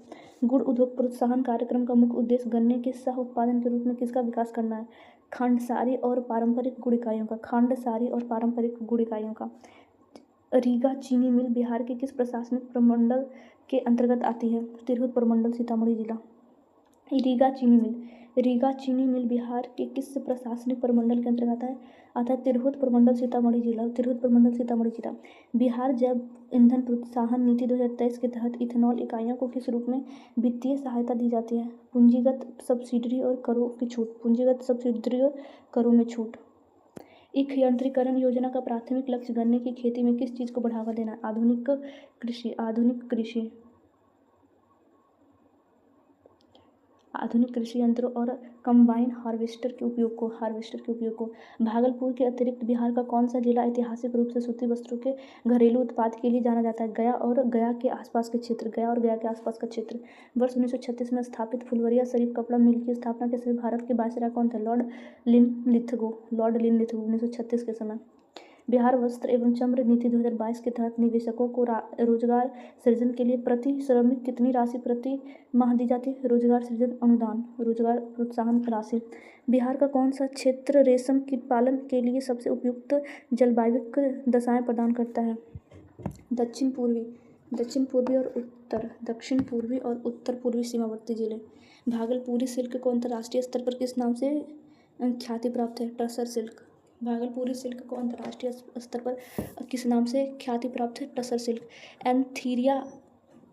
गुड़ उद्योग प्रोत्साहन कार्यक्रम का मुख्य उद्देश्य गन्ने के सह उत्पादन के रूप में किसका विकास करना है? खांडसारी और पारंपरिक गुड़ इकाइयों का। रीगा चीनी मिल बिहार के किस प्रशासनिक प्रमंडल के अंतर्गत आती है? तिरहुत प्रमंडल, सीतामढ़ी जिला। रीगा चीनी मिल बिहार के किस प्रशासनिक प्रमंडल के अंतर्गत आता है? तिरहुत प्रमंडल, सीतामढ़ी जिला। बिहार जैव ईंधन प्रोत्साहन नीति 2023 के तहत इथेनॉल इकाइयों को किस रूप में वित्तीय सहायता दी जाती है? पूंजीगत सब्सिडी और करों में छूट। ईख यंत्रीकरण योजना का प्राथमिक लक्ष्य गन्ने की खेती में किस चीज को बढ़ावा देना है? आधुनिक कृषि यंत्रों और कंबाइन हार्वेस्टर के उपयोग को। भागलपुर के अतिरिक्त बिहार का कौन सा जिला ऐतिहासिक रूप से सूती वस्त्रों के घरेलू उत्पाद के लिए जाना जाता है? गया और गया के आसपास का क्षेत्र। वर्ष 1936 में स्थापित फुलवरिया शरीफ कपड़ा मिल की स्थापना के समय भारत के वायसराय कौन थे? लॉर्ड लिनलिथगो 1936 के समय। बिहार वस्त्र एवं चर्म नीति 2022 के तहत निवेशकों को रोजगार सृजन के लिए प्रति श्रमिक कितनी राशि प्रति माह दी जाती है? रोजगार सृजन अनुदान, रोजगार प्रोत्साहन राशि। बिहार का कौन सा क्षेत्र रेशम कीट पालन के लिए सबसे उपयुक्त जलवायु दशाएं प्रदान करता है? दक्षिण पूर्वी और उत्तर पूर्वी सीमावर्ती जिले। भागलपुरी सिल्क को अंतर्राष्ट्रीय स्तर पर किस नाम से ख्याति प्राप्त है? टसर सिल्क। भागलपुरी सिल्क को अंतर्राष्ट्रीय स्तर पर किस नाम से ख्याति प्राप्त है? टसर सिल्क। एंथीरिया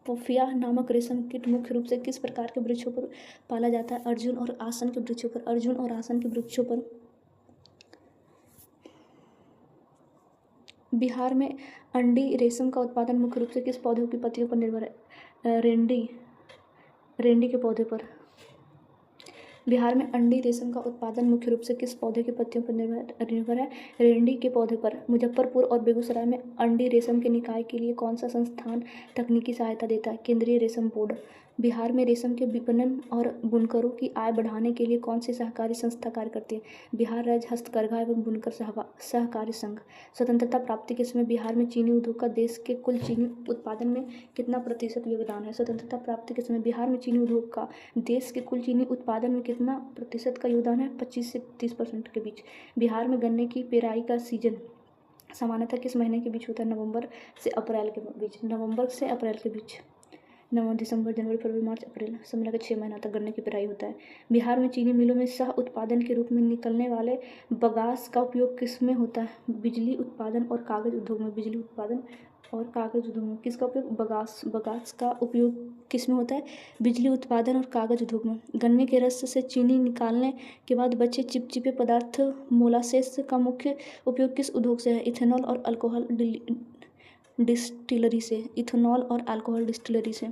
पोफिया नामक रेशम कीट मुख्य रूप से किस प्रकार के वृक्षों पर पाला जाता है? अर्जुन और आसन के वृक्षों पर। अर्जुन और आसन के वृक्षों पर। बिहार में अंडी रेशम का उत्पादन मुख्य रूप से किस पौधों की पत्तियों पर निर्भर है? रेंडी के पौधे पर। बिहार में अंडी रेशम का उत्पादन मुख्य रूप से किस पौधे की पत्तियों पर निर्भर है? रेंडी के पौधे पर। मुजफ्फरपुर और बेगूसराय में अंडी रेशम के निकाय के लिए कौन सा संस्थान तकनीकी सहायता देता है? केंद्रीय रेशम बोर्ड। बिहार में रेशम के विपणन और बुनकरों की आय बढ़ाने के लिए कौन सी सहकारी संस्था कार्य करती है? बिहार राज्य हस्तकरघा एवं बुनकर सहकारी संघ। स्वतंत्रता प्राप्ति के समय बिहार में चीनी उद्योग का देश के कुल चीनी उत्पादन में कितना प्रतिशत योगदान है? स्वतंत्रता प्राप्ति के समय बिहार में चीनी उद्योग का देश के कुल चीनी उत्पादन में कितना प्रतिशत का योगदान है? 25 से 30% के बीच। बिहार में गन्ने की पेराई का सीजन सामान्यतः किस महीने के बीच होता है? नवंबर से अप्रैल के बीच। नवंबर से अप्रैल के बीच। नवंबर, दिसंबर, जनवरी, फरवरी, मार्च, अप्रैल, सब मिलाकर 6 महीना तक गन्ने की पेराई होता है। बिहार में चीनी मिलों में सह उत्पादन के रूप में निकलने वाले बगास का उपयोग किस में होता है? बिजली उत्पादन और कागज उद्योग में। बिजली उत्पादन और कागज उद्योग में। किसका उपयोग? बगास का उपयोग किस में होता है? बिजली उत्पादन और कागज उद्योग में। गन्ने के रस से चीनी निकालने के बाद बचे चिपचिपे पदार्थ मोलासेस का मुख्य उपयोग किस उद्योग से है? इथेनॉल और अल्कोहल डिस्टिलरी से। इथेनॉल और अल्कोहल डिस्टिलरी से।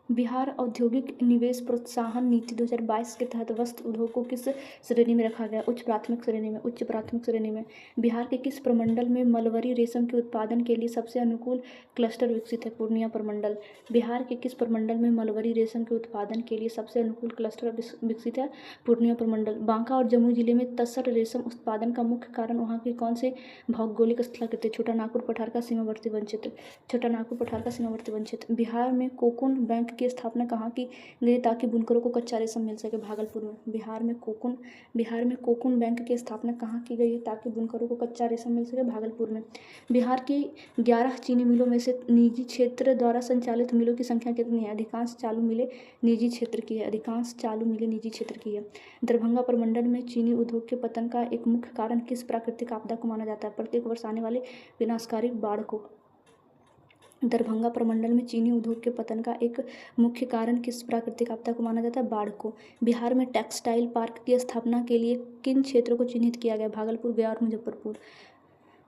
बिहार औद्योगिक निवेश प्रोत्साहन नीति 2022 के तहत वस्त्र उद्योग को किस श्रेणी में रखा गया? उच्च प्राथमिक श्रेणी में। उच्च प्राथमिक श्रेणी में। बिहार के किस प्रमंडल में मलबरी रेशम के उत्पादन के लिए सबसे अनुकूल क्लस्टर विकसित है? पूर्णिया प्रमंडल। बिहार के किस प्रमंडल में मलबरी रेशम के उत्पादन के लिए सबसे अनुकूल क्लस्टर विकसित है? पूर्णिया प्रमंडल। बांका और जमुई जिले में तसर रेशम उत्पादन का मुख्य कारण वहाँ के कौन से भौगोलिक स्थलाकृति? छोटा नागपुर पठार का सीमावर्ती वन क्षेत्र। छोटा नागपुर पठार का सीमावर्ती वन क्षेत्र। बिहार में कोकून बैंक की स्थापना कहाँ की गई ताकि बुनकरों को कच्चा रेशम मिल सके? भागलपुर में। बिहार में कोकून बैंक की स्थापना कहाँ की गई है ताकि बुनकरों को कच्चा रेशम मिल सके? भागलपुर में। बिहार की 11 चीनी मिलों में से निजी क्षेत्र द्वारा संचालित मिलों की संख्या कितनी है? अधिकांश चालू मिलें निजी क्षेत्र की है। अधिकांश चालू मिलें निजी क्षेत्र की है। दरभंगा प्रमंडल में चीनी उद्योग के पतन का एक मुख्य कारण किस प्राकृतिक आपदा को माना जाता है? प्रत्येक वर्ष आने वाले विनाशकारी बाढ़ को। दरभंगा प्रमंडल में चीनी उद्योग के पतन का एक मुख्य कारण किस प्राकृतिक आपदा को माना जाता है? बाढ़ को। बिहार में टेक्सटाइल पार्क की स्थापना के लिए किन क्षेत्रों को चिन्हित किया गया? भागलपुर, गया और मुजफ्फरपुर।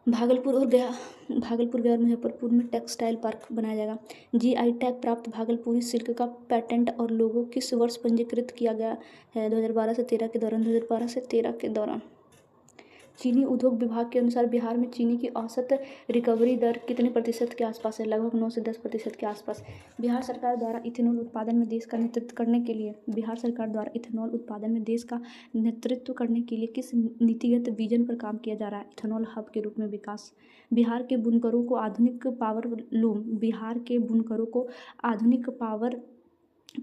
भागलपुर और गया और मुजफ्फरपुर में टेक्सटाइल पार्क बनाया जाएगा। जीआई टैग प्राप्त भागलपुरी सिल्क का पेटेंट और लोगो किस वर्ष पंजीकृत किया गया है? 2012 से 13 के दौरान। 2012 से 13 के दौरान। चीनी उद्योग विभाग के अनुसार बिहार में चीनी की औसत रिकवरी दर कितने प्रतिशत के आसपास है? लगभग 9 से 10% के आसपास। बिहार सरकार द्वारा इथेनॉल उत्पादन में देश का नेतृत्व करने के लिए किस नीतिगत विजन पर काम किया जा रहा है? इथेनॉल हब के रूप में विकास। बिहार के बुनकरों को आधुनिक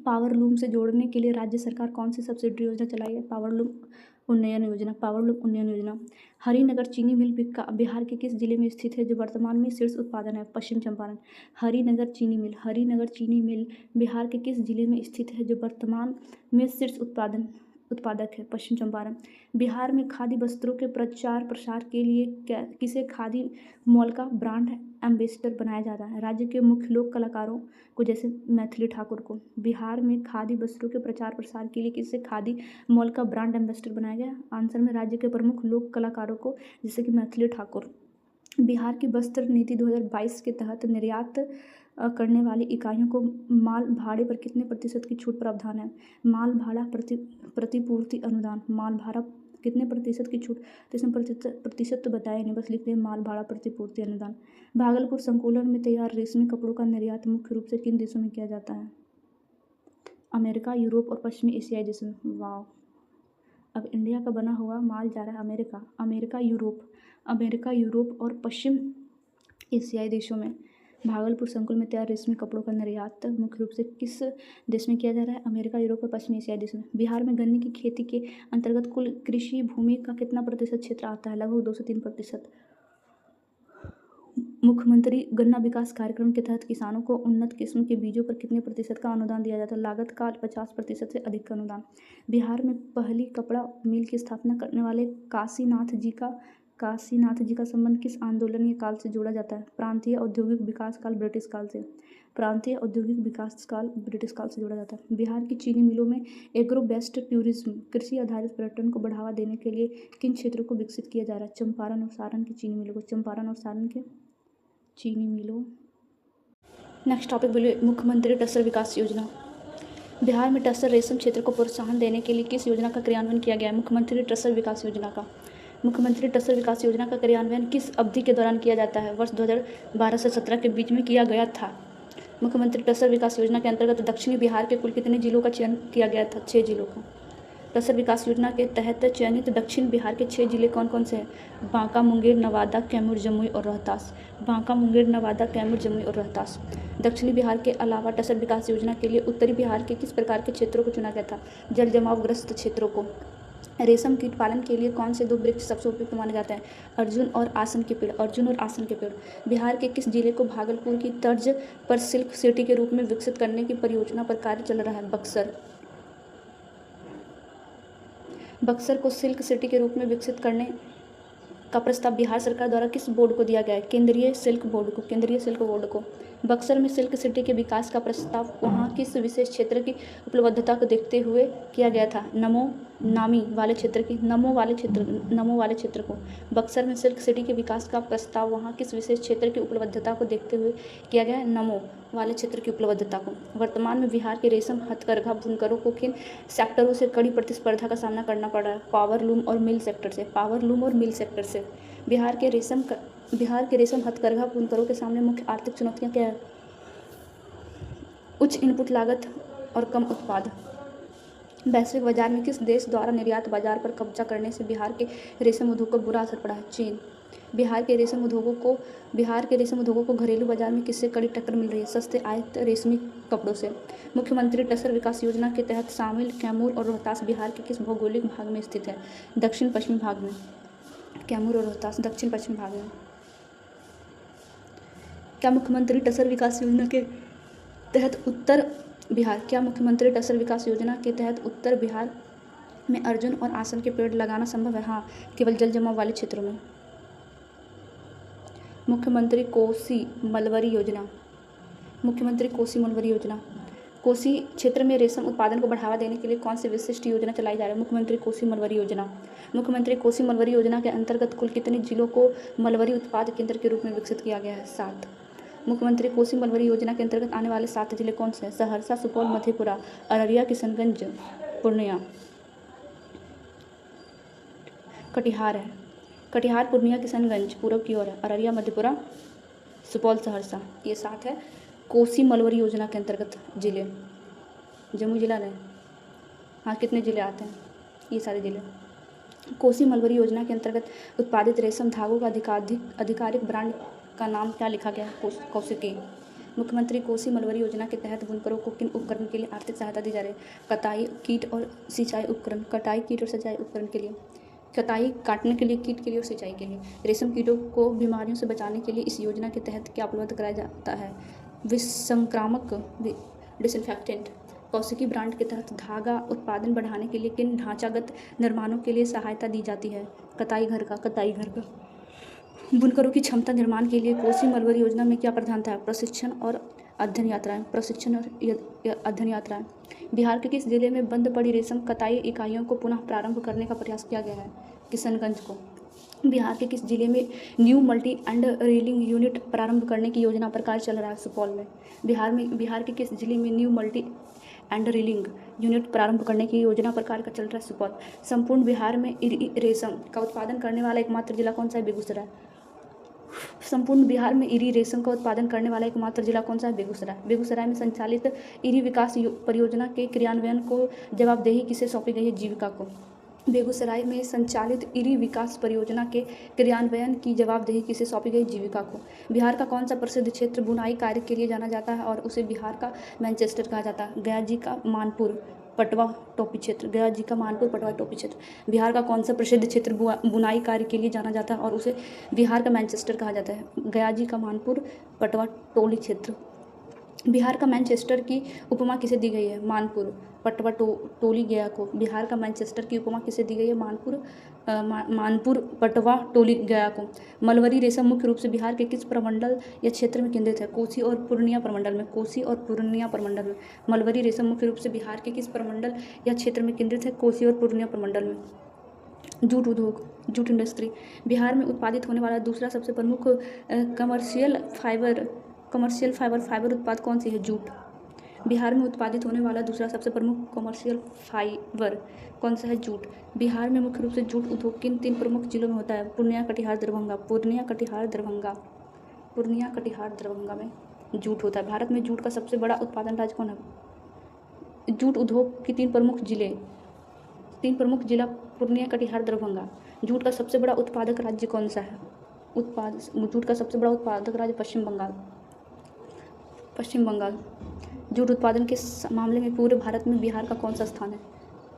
पावर लूम से जोड़ने के लिए राज्य सरकार कौन सी सब्सिडी योजना चलाई है? पावर लूम उन्नयन योजना। हरिनगर चीनी मिल बिहार के किस जिले में स्थित है जो वर्तमान में शीर्ष उत्पादन है? पश्चिम चंपारण। हरिनगर चीनी मिल बिहार के किस जिले में स्थित है जो वर्तमान में शीर्ष उत्पादक है? पश्चिम चंपारण। बिहार में खादी वस्त्रों के प्रचार प्रसार के लिए किसे खादी मॉल का ब्रांड एम्बेसडर बनाया जाता है? राज्य के मुख्य लोक कलाकारों को, जैसे मैथिली ठाकुर को। बिहार में खादी वस्त्रों के प्रचार प्रसार के लिए किसे खादी मॉल का ब्रांड एम्बेसडर बनाया गया? आंसर में राज्य के प्रमुख लोक कलाकारों को, जैसे कि मैथिली ठाकुर। बिहार की वस्त्र नीति 2022 के तहत निर्यात करने वाली इकाइयों को माल भाड़े पर कितने प्रतिशत की छूट प्रावधान है? माल भाड़ा प्रतिपूर्ति अनुदान। माल भाड़ा कितने प्रतिशत की छूट? तो इसमें प्रतिशत तो बताया नहीं, बस लिखते हैं माल भाड़ा प्रतिपूर्ति अनुदान। भागलपुर संकुलन में तैयार रेशमी कपड़ों का निर्यात मुख्य रूप से किन देशों में किया जाता है? अमेरिका, यूरोप और पश्चिमी एशियाई देशों में। वाह। अब इंडिया का बना हुआ माल जा रहा है अमेरिका, यूरोप और पश्चिम एशियाई देशों में। भागलपुर संकुल में तैयार रेशमी कपड़ों का निर्यात मुख्य रूप से किस देश में किया जा रहा है? अमेरिका, यूरोप और पश्चिमी एशियाई देशों में। बिहार में गन्ने की खेती के अंतर्गत कुल कृषि भूमि का कितना प्रतिशत क्षेत्र आता है? लगभग 2 से 3%। मुख्यमंत्री गन्ना विकास कार्यक्रम के तहत किसानों को उन्नत किस्म के बीजों पर कितने प्रतिशत का अनुदान दिया जाता है? लागत का 50% से अधिक का अनुदान। बिहार में पहली कपड़ा मिल की स्थापना करने वाले काशीनाथ जी का काशीनाथ जी का संबंध किस आंदोलन या काल से जोड़ा जाता है? प्रांतीय औद्योगिक विकास काल, ब्रिटिश काल से। प्रांतीय औद्योगिक विकास काल ब्रिटिश काल से जोड़ा जाता है। बिहार की चीनी मिलों में एग्रो बेस्ड टूरिज्म, कृषि आधारित पर्यटन को बढ़ावा देने के लिए किन क्षेत्रों को विकसित किया जा रहा है? चंपारण और सारण की चीनी मिलों को। चंपारण और सारण के चीनी मिलों। नेक्स्ट टॉपिक बोलिए, मुख्यमंत्री टसर विकास योजना। बिहार में टसर रेशम क्षेत्र को प्रोत्साहन देने के लिए किस योजना का क्रियान्वयन किया गया है? मुख्यमंत्री टसर विकास योजना का। मुख्यमंत्री टसर विकास योजना का क्रियान्वयन किस अवधि के दौरान किया जाता है? वर्ष 2012 से 17 के बीच में किया गया था। मुख्यमंत्री टसर विकास योजना के अंतर्गत दक्षिणी बिहार के कुल कितने जिलों का चयन किया गया था? 6 जिलों का। टसर विकास योजना के तहत चयनित दक्षिण बिहार के 6 जिले कौन कौन से हैं? बांका, मुंगेर, नवादा, कैमूर, जमुई और रोहतास। बांका, मुंगेर, नवादा, कैमूर, जमुई और रोहतास। दक्षिणी बिहार के अलावा टसर विकास योजना के लिए उत्तरी बिहार के किस प्रकार के क्षेत्रों को चुना गया था? जल जमाव ग्रस्त क्षेत्रों को। रेशम कीट पालन के लिए कौन से 2 वृक्ष सबसे उपयुक्त माने जाते हैं? अर्जुन और आसन के पेड़। अर्जुन और आसन के पेड़। बिहार के किस जिले को भागलपुर की तर्ज पर सिल्क सिटी के रूप में विकसित करने की परियोजना पर कार्य चल रहा है? बक्सर। बक्सर को सिल्क सिटी के रूप में विकसित करने का प्रस्ताव बिहार सरकार द्वारा किस बोर्ड को दिया गया है? केंद्रीय सिल्क बोर्ड को। केंद्रीय सिल्क बोर्ड को। बक्सर में सिल्क सिटी के विकास का प्रस्ताव वहां किस विशेष क्षेत्र की उपलब्धता को देखते हुए किया गया था? नमो वाले क्षेत्र को। बक्सर में सिल्क सिटी के विकास का प्रस्ताव वहां किस विशेष क्षेत्र की उपलब्धता को देखते हुए किया गया है? नमो वाले क्षेत्र की उपलब्धता को। वर्तमान में बिहार के रेशम हथकरघा बुनकरों को किन सेक्टरों से कड़ी प्रतिस्पर्धा का सामना करना पड़ रहा है? पावर लूम और मिल सेक्टर से। बिहार के रेशम हथकरघा बुनकरों के सामने मुख्य आर्थिक चुनौतियां क्या है? उच्च इनपुट लागत और कम उत्पाद। वैश्विक बाजार में किस देश द्वारा निर्यात बाजार पर कब्जा करने से बिहार के रेशम उद्योग को बुरा असर पड़ा है? चीन। बिहार के रेशम उद्योगों को घरेलू बाजार में किससे कड़ी टक्कर मिल रही है? सस्ते आयात रेशमी कपड़ों से। मुख्यमंत्री टसर विकास योजना के तहत शामिल कैमूर और रोहतास बिहार के किस भौगोलिक भाग में स्थित है? दक्षिण पश्चिमी भाग में। कैमूर और रोहतास दक्षिण पश्चिमी भाग में। क्या मुख्यमंत्री टसर विकास योजना के तहत उत्तर बिहार में अर्जुन और आसन के पेड़ लगाना संभव है? हाँ, केवल जल जमाव वाले क्षेत्रों में। मुख्यमंत्री कोसी मलबरी योजना। कोसी क्षेत्र में रेशम उत्पादन को बढ़ावा देने के लिए कौन सी विशिष्ट योजना चलाई जा रही है? मुख्यमंत्री कोसी मलबरी योजना के अंतर्गत कुल कितने जिलों को मलबरी उत्पाद केंद्र के रूप में विकसित किया गया है? 7। मुख्यमंत्री कोसी मलबरी योजना के अंतर्गत आने वाले 7 जिले कौन से हैं? सहरसा, सुपौल, मधेपुरा, अररिया, किशनगंज, पूर्णिया। कटिहार, पूर्णिया, किशनगंज पूर्व की ओर है। अररिया, मधेपुरा, सुपौल, सहरसा, ये 7 है कोसी मलबरी योजना के अंतर्गत जिले। जमुई जिला नहीं। हाँ, कितने जिले आते हैं? ये सारे जिले। कोसी मलबरी योजना के अंतर्गत उत्पादित रेशम धागों का आधिकारिक ब्रांड का नाम क्या लिखा गया है? कौशिकी। मुख्यमंत्री कोसी मलबरी योजना के तहत बुनकरों को किन उपकरण के लिए आर्थिक सहायता दी जा रही है? कटाई, कीट और सिंचाई उपकरण के लिए। कटाई काटने के लिए, कीट के लिए और सिंचाई के लिए। रेशम कीटों को बीमारियों से बचाने के लिए इस योजना के तहत क्या उपलब्ध कराया जाता है? विषसंक्रामक डिसइंफेक्टेंट। कौशिकी ब्रांड के तहत धागा उत्पादन बढ़ाने के लिए किन ढांचागत निर्माणों के लिए सहायता दी जाती है? कताई घर का। बुनकरों की क्षमता निर्माण के लिए कोसी मलबरी योजना में क्या प्रावधान था? प्रशिक्षण और अध्ययन यात्राएं। बिहार के किस जिले में बंद पड़ी रेशम कताई इकाइयों को पुनः प्रारंभ करने का प्रयास किया गया है? किशनगंज को। बिहार के किस जिले में new multi end reeling unit प्रारंभ करने की योजना पर कार्य चल रहा है? सुपौल में। बिहार के किस जिले में new multi end reeling unit प्रारंभ करने की योजना पर कार्य चल रहा है? सुपौल। संपूर्ण बिहार में इरी रेशम का उत्पादन करने वाला एकमात्र जिला कौन सा है? बेगूसराय। संपूर्ण बिहार में इरी रेशम का उत्पादन करने वाला एकमात्र जिला कौन सा है? बेगूसराय। बेगूसराय में संचालित इरी विकास परियोजना के क्रियान्वयन को जवाबदेही किसे सौंपी गई है? जीविका को। बेगूसराय में संचालित इरी विकास परियोजना के क्रियान्वयन की जवाबदेही किसे सौंपी गई? जीविका को। बिहार का कौन सा प्रसिद्ध क्षेत्र बुनाई कार्य के लिए जाना जाता है और उसे बिहार का मैनचेस्टर कहा जाता है? गया जी का मानपुर पटवा टोपी क्षेत्र। बिहार का कौन सा प्रसिद्ध क्षेत्र बुनाई कार्य के लिए जाना जाता है और उसे बिहार का मैनचेस्टर कहा जाता है? गया जी का मानपुर पटवा टोली क्षेत्र। बिहार का मैनचेस्टर की उपमा किसे दी गई है? मानपुर, पटवा, टोली, गया को। बिहार का मैनचेस्टर की उपमा किसे दी गई है? मानपुर, पटवा, टोली, गया को। मलबरी रेशम मुख्य रूप से बिहार के किस प्रमंडल या क्षेत्र में केंद्रित है? कोसी और पूर्णिया प्रमंडल में। कोसी और पूर्णिया प्रमंडल में। मलबरी रेशम मुख्य रूप से बिहार के किस प्रमंडल या क्षेत्र में केंद्रित है? कोसी और पूर्णिया प्रमंडल में। जूट उद्योग, जूट इंडस्ट्री। बिहार में उत्पादित होने वाला दूसरा सबसे प्रमुख कमर्शियल फाइबर उत्पाद कौन सी है? जूट। बिहार में उत्पादित होने वाला दूसरा सबसे प्रमुख कमर्शियल फाइबर कौन सा है? जूट। बिहार में मुख्य रूप से जूट उद्योग किन 3 प्रमुख जिलों में होता है? पूर्णिया, कटिहार, दरभंगा। पूर्णिया, कटिहार, दरभंगा में जूट होता है। भारत में जूट का सबसे बड़ा उत्पादन राज्य कौन है? जूट उद्योग की 3 प्रमुख जिला पूर्णिया, कटिहार, दरभंगा। जूट का सबसे बड़ा उत्पादक राज्य कौन सा है? जूट का सबसे बड़ा उत्पादक राज्य पश्चिम बंगाल। जूट उत्पादन के मामले में पूरे भारत में बिहार का कौन सा स्थान है?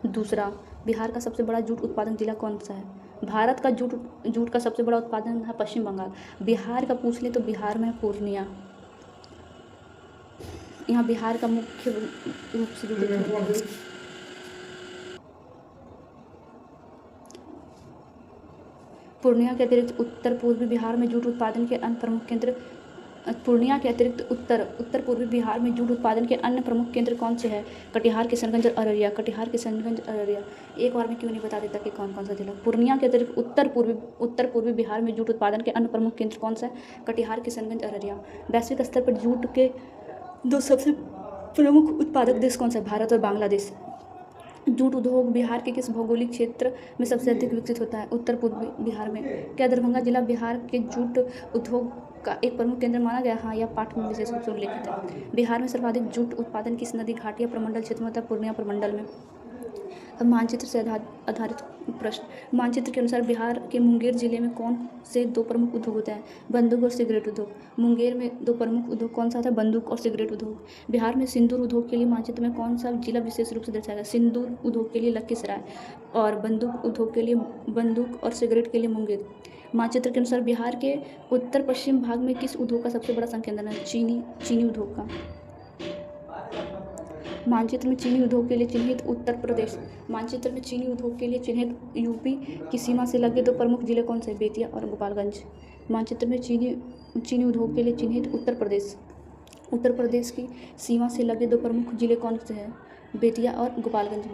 दूसरा। बिहार का सबसे बड़ा जूट उत्पादन जिला कौन सा है? भारत का जूट का सबसे बड़ा उत्पादन है पश्चिम बंगाल। बिहार का पूछ ले तो बिहार में है पूर्णिया। यहाँ बिहार का मुख्य रूप से पूर्णिया के अतिरिक्त उत्तर पूर्वी बिहार में जूट उत्पादन के अन्य प्रमुख केंद्र पूर्णिया के अतिरिक्त उत्तर पूर्वी बिहार में जूट उत्पादन के अन्य प्रमुख केंद्र कौन से हैं? कटिहार, किशनगंज और अररिया। एक बार में क्यों नहीं बता देता कि कौन कौन सा जिला? पूर्णिया के अतिरिक्त उत्तर पूर्वी बिहार में जूट उत्पादन के अन्य प्रमुख केंद्र कौन सा है? कटिहार, किशनगंज, अररिया। वैश्विक स्तर पर जूट के 2 सबसे प्रमुख उत्पादक देश कौन सा है? भारत और बांग्लादेश। जूट उद्योग बिहार के किस भौगोलिक क्षेत्र में सबसे अधिक विकसित होता है? उत्तर पूर्वी बिहार में। क्या दरभंगा जिला बिहार के जूट उद्योग का एक प्रमुख केंद्र माना गया? हाँ, यह पाठ में विशेष रूप से उल्लेखित है। बिहार में सर्वाधिक जूट उत्पादन किस नदी घाट या प्रमंडल क्षेत्र में होता है? पूर्णिया प्रमंडल में। अब मानचित्र से आधारित प्रश्न। मानचित्र के अनुसार बिहार के मुंगेर जिले में कौन से 2 प्रमुख उद्योग होते हैं? बंदूक और सिगरेट उद्योग। मुंगेर में 2 प्रमुख उद्योग कौन सा था? बंदूक और सिगरेट उद्योग। बिहार में सिंदूर उद्योग के लिए मानचित्र में कौन सा जिला विशेष रूप से दर्शाया गया? सिंदूर उद्योग के लिए लखीसराय और बंदूक उद्योग के लिए बंदूक और सिगरेट के लिए मुंगेर। मानचित्र के अनुसार बिहार के उत्तर पश्चिम भाग में किस उद्योग का सबसे बड़ा संकेंद्रण है? चीनी उद्योग का। मानचित्र में चीनी उद्योग के लिए चिन्हित उत्तर प्रदेश। मानचित्र में चीनी उद्योग के लिए चिन्हित यूपी की सीमा से लगे 2 प्रमुख जिले कौन से? बेतिया और गोपालगंज। मानचित्र में चीनी उद्योग के लिए चिन्हित उत्तर प्रदेश की सीमा से लगे 2 प्रमुख जिले कौन से हैं? बेतिया और गोपालगंज।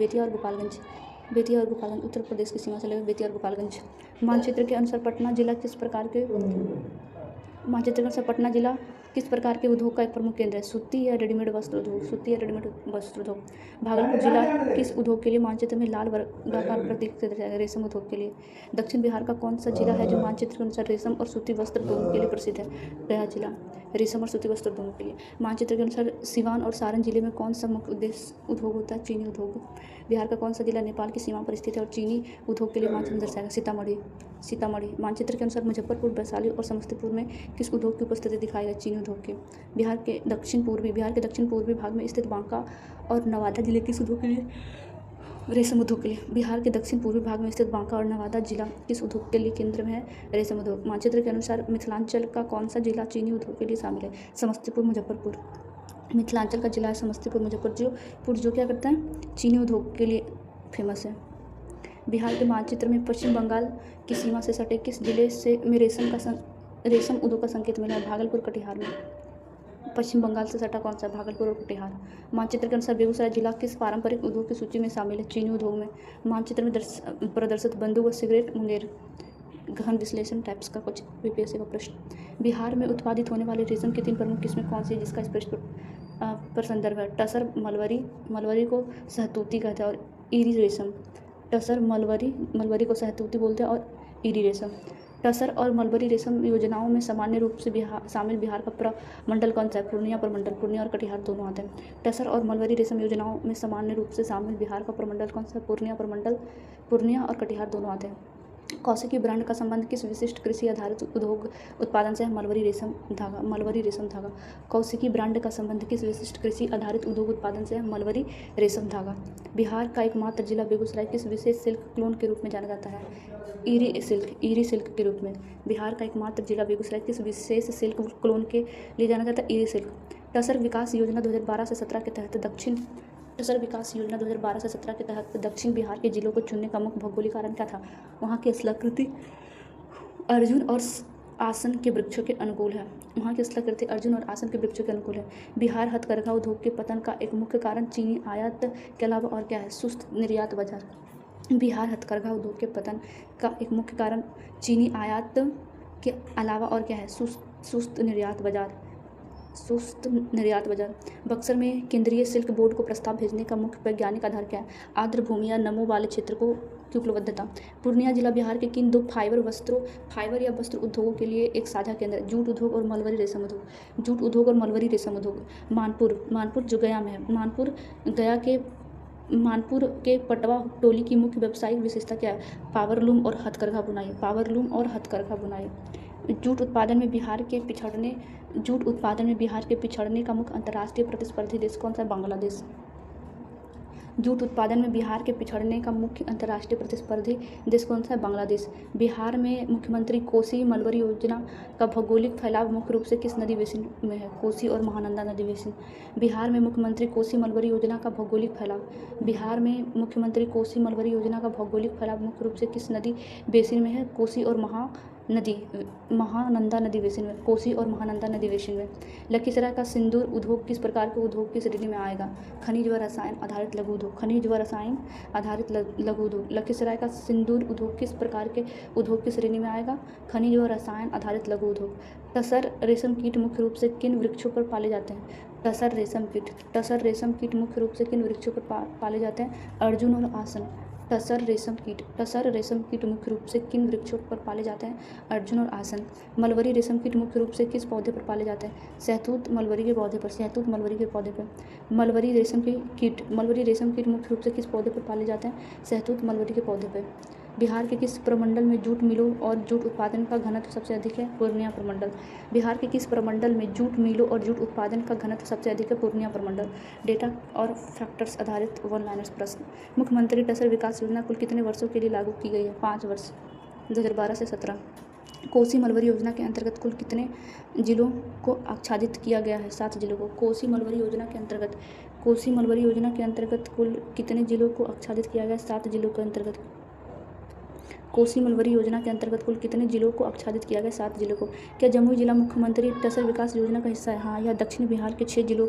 उत्तर प्रदेश की सीमा से लगे बेतिया और गोपालगंज। मानचित्र के अनुसार पटना जिला किस प्रकार के उद्योग का एक प्रमुख केंद्र है? सूती या रेडीमेड वस्त्र उद्योग। भागलपुर जिला किस उद्योग के लिए मानचित्र में लाल वर्गाकार प्रतीक से दर्शाया गया? रेशम उद्योग के लिए। दक्षिण बिहार का कौन सा जिला है जो मानचित्र के अनुसार रेशम और सूती वस्त्र दोनों के लिए प्रसिद्ध है? गया जिला। रेशम और सूती वस्त्र दोनों के लिए। मानचित्र के अनुसार सिवान और सारण जिले में कौन सा मुख्य उद्योग होता है? चीनी उद्योग। बिहार का कौन सा जिला नेपाल की सीमा पर स्थित है और चीनी उद्योग के लिए मानचित्र में दर्शाया गया? सीतामढ़ी। मानचित्र के अनुसार मुजफ्फरपुर, वैशाली और समस्तीपुर में किस उद्योग की उपस्थिति दिखाई गई? चीनी उद्योग के। बिहार के दक्षिण पूर्वी भाग में स्थित बांका और नवादा जिले किस उद्योग के लिए? रेशम उद्योग के लिए। बिहार के दक्षिण पूर्वी भाग में स्थित बांका और नवादा जिला किस उद्योग के लिए केंद्र में है? रेशम उद्योग। मानचित्र के अनुसार मिथिलांचल का कौन सा जिला चीनी उद्योग के लिए शामिल है? समस्तीपुर, मुजफ्फरपुर। मिथिलांचल का जिला है समस्तीपुर, मुजफ्फरपुर जो क्या करता है? चीनी उद्योग के लिए फेमस है। बिहार के मानचित्र में पश्चिम बंगाल की सीमा से सटे किस जिले में रेशम उद्योग का संकेत मिला है? भागलपुर, कटिहार में। पश्चिम बंगाल से सटा कौन सा? भागलपुर और कटिहार। मानचित्र के अनुसार बेगूसराय जिला किस पारंपरिक उद्योग की सूची में शामिल है? चीनी उद्योग में। मानचित्र में प्रदर्शित बंदूक और सिगरेट मुंगेर। गहन विश्लेषण टाइप्स का कुछ यूपीएससी का प्रश्न। बिहार में उत्पादित होने वाले रेशम की 3 प्रमुख किस्में कौन सी है जिसका स्पष्ट पर संदर्भ है? टसर, मलबरी को सहतूती कहते हैं और ईरी रेशम। टसर, मलबरी को सहतूती बोलते हैं और ईरी रेशम। टसर और मलबरी रेशम योजनाओं में सामान्य रूप से शामिल बिहार का प्रमंडल कौन सा है? पूर्णिया प्रमंडल। पूर्णिया और कटिहार दोनों आते हैं। टसर और मलबरी रेशम योजनाओं में सामान्य रूप से शामिल बिहार का प्रमंडल कौन सा है? पूर्णिया और कटिहार दोनों आते हैं। कौशिकी ब्रांड का संबंध किस विशिष्ट कृषि आधारित उद्योग उत्पादन से है? मलबरी रेशम धागा। कौशिकी ब्रांड का संबंध किस विशिष्ट कृषि आधारित उद्योग उत्पादन से है? मलबरी रेशम धागा। बिहार का एकमात्र जिला बेगूसराय किस विशेष सिल्क क्लोन के रूप में जाना जाता है? ईरी सिल्क के रूप में। बिहार का एकमात्र जिला बेगूसराय किस विशेष सिल्क क्लोन के लिए जाना जाता है? Eerie silk. टसर विकास योजना 2012 से 17 के तहत दक्षिण बिहार के जिलों को चुनने का मुख्य भौगोलिक कारण क्या था? वहाँ की स्थलाकृति अर्जुन और आसन के वृक्षों के अनुकूल है। बिहार हथकरघा उद्योग के पतन का एक मुख्य कारण चीनी आयात के अलावा और क्या है? सुस्त निर्यात बाजार। बिहार हथकरघा उद्योग के पतन का एक मुख्य कारण चीनी आयात के अलावा और क्या है? सुस्त निर्यात बाजार। बक्सर में केंद्रीय सिल्क बोर्ड को प्रस्ताव भेजने का मुख्य वैज्ञानिक आधार क्या है? आर्द्र भूमि या नमो वाले क्षेत्र की उपलब्धता। पूर्णिया जिला बिहार के किन दो फाइबर या वस्त्र उद्योगों के लिए एक साझा केंद्र है? जूट उद्योग और मलबरी रेशम उद्योग। मानपुर जो गया में है। मानपुर के पटवा टोली की मुख्य व्यावसायिक विशेषता क्या है? पावरलूम और हथकरघा बुनाई। जूट उत्पादन में बिहार के पिछड़ने का मुख्य अंतर्राष्ट्रीय प्रतिस्पर्धी देश कौन सा है? बांग्लादेश। जूट उत्पादन में बिहार के पिछड़ने का मुख्य अंतर्राष्ट्रीय प्रतिस्पर्धी देश कौन सा है? बांग्लादेश। बिहार में मुख्यमंत्री कोसी मलबरी योजना का भौगोलिक फैलाव मुख्य रूप से किस नदी बेसिन में है? कोसी और महानंदा नदी बेसिन। बिहार में मुख्यमंत्री कोसी मलबरी योजना का भौगोलिक फैलाव मुख्य रूप से किस नदी बेसिन में है? कोसी और महानंदा नदी बेसिन में। लखीसराय का सिंदूर उद्योग किस प्रकार के उद्योग की श्रेणी में आएगा? खनिज व रसायन आधारित लघु उद्योग। लखीसराय का सिंदूर उद्योग किस प्रकार के उद्योग की श्रेणी में आएगा? खनिज व रसायन आधारित लघु उद्योग। टसर रेशम कीट मुख्य रूप से किन वृक्षों पर पाले जाते हैं? टसर रेशम कीट मुख्य रूप से किन वृक्षों पर पाले जाते हैं? अर्जुन और आसन। टसर रेशम कीट मुख्य रूप से किन वृक्षों पर पाले जाते हैं? अर्जुन और आसन। मलबरी रेशम कीट मुख्य रूप से किस पौधे पर पाले जाते हैं? शहतूत मलबरी के पौधे पर। मलबरी रेशम कीट मुख्य रूप से किस पौधे पर पाले जाते हैं? शहतूत मलबरी के पौधे पर। बिहार के किस प्रमंडल में जूट मिलों और जूट उत्पादन का घनत्व सबसे अधिक है? पूर्णिया प्रमंडल। बिहार के किस प्रमंडल में जूट मिलों और जूट उत्पादन का घनत्व सबसे अधिक है? पूर्णिया प्रमंडल। डेटा और फैक्टर्स आधारित वन लाइनर्स प्रश्न। मुख्यमंत्री टसर विकास योजना कुल कितने वर्षों के लिए लागू की गई है? 5 वर्ष, 2012 से 17। कोसी मलबरी योजना के अंतर्गत कुल कितने जिलों को आच्छादित किया गया है? 7 जिलों को। कोसी मलबरी योजना के अंतर्गत कुल कितने जिलों को आच्छादित किया गया है? 7 जिलों के अंतर्गत। कोसी मलबरी योजना के अंतर्गत कुल कितने जिलों को आच्छादित किया गया? 7 जिलों को। क्या जमुई जिला मुख्यमंत्री टसर विकास योजना का हिस्सा है? हाँ, यह दक्षिण बिहार के 6 जिलों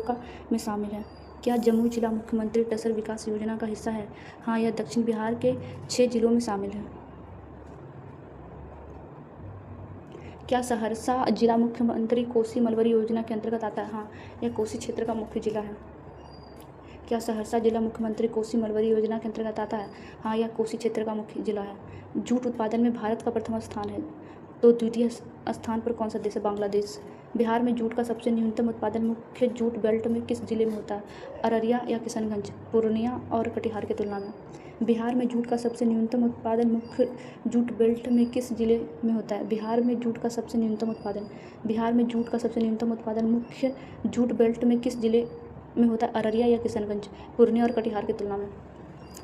में शामिल है। क्या जमुई जिला मुख्यमंत्री टसर विकास योजना का हिस्सा है? हाँ, यह दक्षिण बिहार के 6 जिलों में शामिल है। क्या सहरसा जिला मुख्यमंत्री कोसी मलबरी योजना के अंतर्गत आता है? हाँ, यह कोसी क्षेत्र का मुख्य जिला है। क्या सहरसा जिला मुख्यमंत्री कोसी मलबरी योजना के अंतर्गत आता है? हाँ, यह कोसी क्षेत्र का मुख्य जिला है। जूट उत्पादन में भारत का प्रथम स्थान है, तो द्वितीय स्थान पर कौन सा देश है? बांग्लादेश। बिहार में जूट का सबसे न्यूनतम उत्पादन मुख्य जूट बेल्ट में किस जिले में होता है? अररिया या किशनगंज, पूर्णिया और कटिहार की तुलना में। बिहार में जूट का सबसे न्यूनतम उत्पादन मुख्य जूट बेल्ट में किस जिले में होता है? बिहार में जूट का सबसे न्यूनतम उत्पादन मुख्य जूट बेल्ट में किस जिले में होता है? अररिया या किशनगंज, पूर्णिया और कटिहार की तुलना में।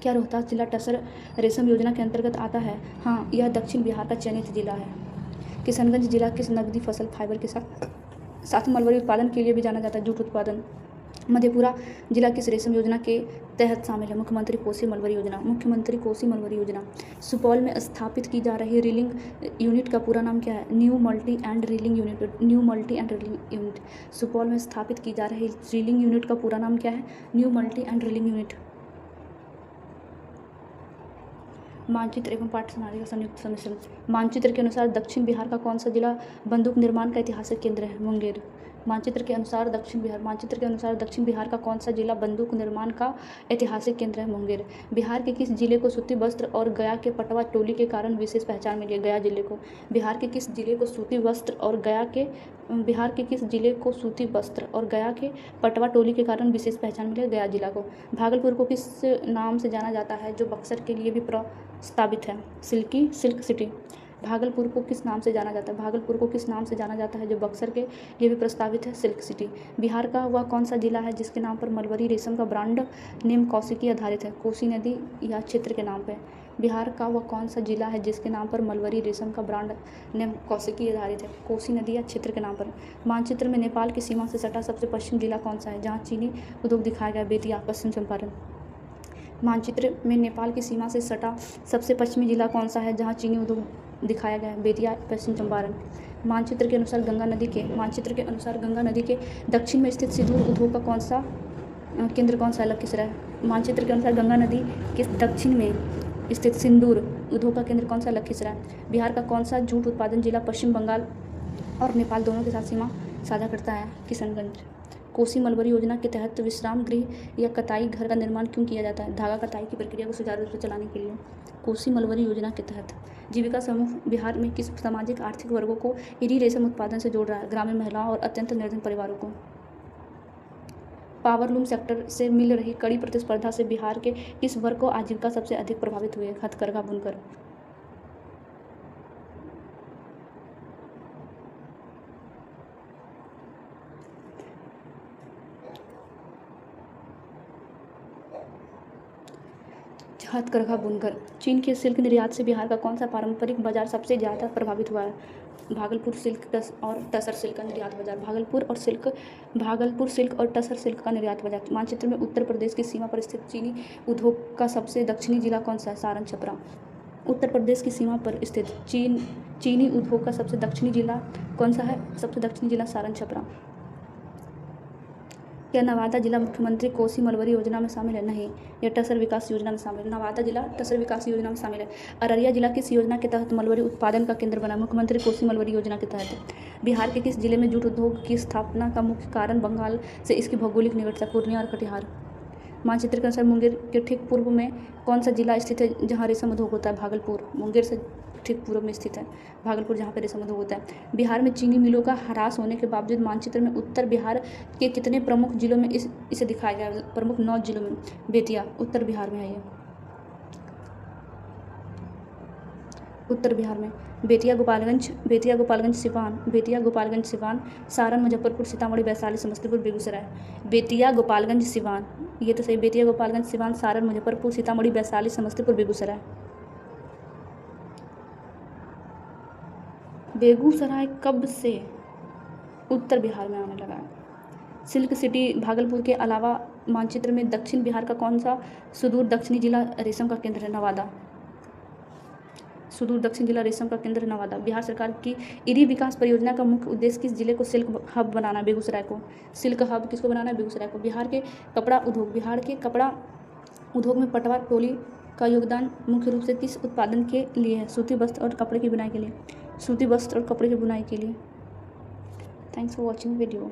क्या रोहतास जिला टसर रेशम योजना के अंतर्गत आता है? हाँ, यह दक्षिण बिहार का चयनित जिला है। किशनगंज जिला किस नकदी फसल फाइबर के साथ मलबरी उत्पादन के लिए भी जाना जाता है? जूट उत्पादन। मधेपुरा जिला किस रेशम योजना के तहत शामिल है? मुख्यमंत्री कोसी मलबरी योजना। सुपौल में स्थापित की जा रही रीलिंग यूनिट का पूरा नाम क्या है? New multi end reeling unit. Supaul में स्थापित की जा रही रीलिंग यूनिट का पूरा नाम क्या है? New multi end reeling unit. मानचित्र एवं पाठ्य प्रणाली का संयुक्त सम्मिश्रण। मानचित्र के अनुसार दक्षिण बिहार का कौन सा जिला बंदूक निर्माण का ऐतिहासिक केंद्र है? मुंगेर। मानचित्र के अनुसार दक्षिण बिहार का कौन सा जिला बंदूक निर्माण का ऐतिहासिक केंद्र है? मुंगेर। बिहार के किस जिले को सूती वस्त्र और गया के पटवा टोली के कारण विशेष पहचान मिली है? गया जिले को। बिहार के किस जिले को सूती वस्त्र और गया के पटवा टोली के कारण विशेष पहचान मिली है? गया जिला को। भागलपुर को किस नाम से जाना जाता है जो बक्सर के लिए भी प्रस्तावित है? Silk city. भागलपुर को किस नाम से जाना जाता है जो बक्सर के लिए भी प्रस्तावित है? Silk city. बिहार का वह कौन सा जिला है जिसके नाम पर मलबरी रेशम का ब्रांड नेम कौशिकी आधारित है? कोसी नदी या क्षेत्र के नाम पर। बिहार का वह कौन सा जिला है जिसके नाम पर मलबरी रेशम का ब्रांड नेम कौशिकी आधारित है? कोसी नदी या क्षेत्र के नाम पर। मानचित्र में नेपाल की सीमा से सटा सबसे पश्चिम जिला कौन सा है जहाँ चीनी उद्योग दिखाया गया? बेतिया, पश्चिम चंपारण। मानचित्र में नेपाल की सीमा से सटा सबसे पश्चिमी जिला कौन सा है जहाँ चीनी उद्योग दिखाया गया है? बेतिया, पश्चिम चंपारण। मानचित्र के अनुसार गंगा नदी के दक्षिण में स्थित सिंदूर उद्योग का कौन सा केंद्र कौन सा है? लखीसराय। मानचित्र के अनुसार गंगा नदी के दक्षिण में स्थित सिंदूर उद्योग का केंद्र कौन सा? लखीसराय। बिहार का कौन सा जूट उत्पादन जिला पश्चिम बंगाल और नेपाल दोनों के साथ सीमा साझा करता है? किशनगंज। कोसी मलबरी योजना के तहत विश्राम गृह या कताई घर का निर्माण क्यों किया जाता है? धागा कताई की प्रक्रिया को सुचारू रूप से चलाने के लिए। कोसी मलबरी योजना के तहत जीविका समूह बिहार में किस सामाजिक आर्थिक वर्गों को इरी रेशम उत्पादन से जोड़ रहा है? ग्रामीण महिलाओं और अत्यंत निर्धन परिवारों को। पावरलूम सेक्टर से मिल रही कड़ी प्रतिस्पर्धा से बिहार के किस वर्ग को आजीविका सबसे अधिक प्रभावित हुई है? हथकरघा बुनकर। हथकरघा बुनकर। चीन के सिल्क निर्यात से बिहार का कौन सा पारंपरिक बाजार सबसे ज़्यादा प्रभावित हुआ है? भागलपुर सिल्क और टसर सिल्क का निर्यात बाजार। भागलपुर सिल्क और टसर सिल्क का निर्यात बाजार। मानचित्र में उत्तर प्रदेश की सीमा पर स्थित चीनी उद्योग का सबसे दक्षिणी जिला कौन सा है? सारण, छपरा। उत्तर प्रदेश की सीमा पर स्थित चीनी उद्योग का सबसे दक्षिणी जिला कौन सा है? सबसे दक्षिणी जिला सारण, छपरा। क्या नवादा जिला मुख्यमंत्री कोसी मलबरी योजना में शामिल है? नहीं। यह टसर विकास योजना में शामिल है। नवादा जिला टसर विकास योजना में शामिल है। अररिया जिला किस योजना के तहत मलबरी उत्पादन का केंद्र बना? मुख्यमंत्री कोसी मलबरी योजना के तहत। बिहार के किस जिले में जूट उद्योग की स्थापना का मुख्य कारण बंगाल से इसकी भौगोलिक निकटता? पूर्णिया और कटिहार। मानचित्र के अनुसार मुंगेर के ठीक पूर्व में कौन सा जिला स्थित है जहाँ रेशम उद्योग होता है? भागलपुर। मुंगेर से ठीक पूर्व में स्थित है भागलपुर, जहाँ पर रेशम उद्योग होता है। बिहार में चीनी मिलों का ह्रास होने के बावजूद मानचित्र में उत्तर बिहार के कितने प्रमुख जिलों में इसे दिखाया गया है? प्रमुख 9 जिलों में। बेतिया उत्तर बिहार में है ये। उत्तर बिहार में बेतिया, गोपालगंज, सिवान, सारण, मुजफ्फरपुर, सीतामढ़ी, वैशाली, समस्तीपुर, बेगूसराय। बेतिया, गोपालगंज, सिवान, ये तो सही। बेतिया, गोपालगंज, सिवान, सारण, मुजफ्फरपुर, सीतामढ़ी, वैशाली, समस्तीपुर, बेगूसराय। बेगूसराय कब से उत्तर बिहार में आने लगा है? सिल्क सिटी भागलपुर के अलावा मानचित्र में दक्षिण बिहार का कौन सा सुदूर दक्षिणी जिला रेशम का केंद्र है? नवादा। सुदूर दक्षिण जिला रेशम का केंद्र नवादा। बिहार सरकार की इरी विकास परियोजना का मुख्य उद्देश्य किस जिले को सिल्क हब बनाना? बेगूसराय को। सिल्क हब किसको बनाना है? बेगूसराय को। बिहार के कपड़ा उद्योग में पटवा टोली का योगदान मुख्य रूप से किस उत्पादन के लिए है? सूती वस्त्र और कपड़े की बुनाई के लिए। Thanks for watching video.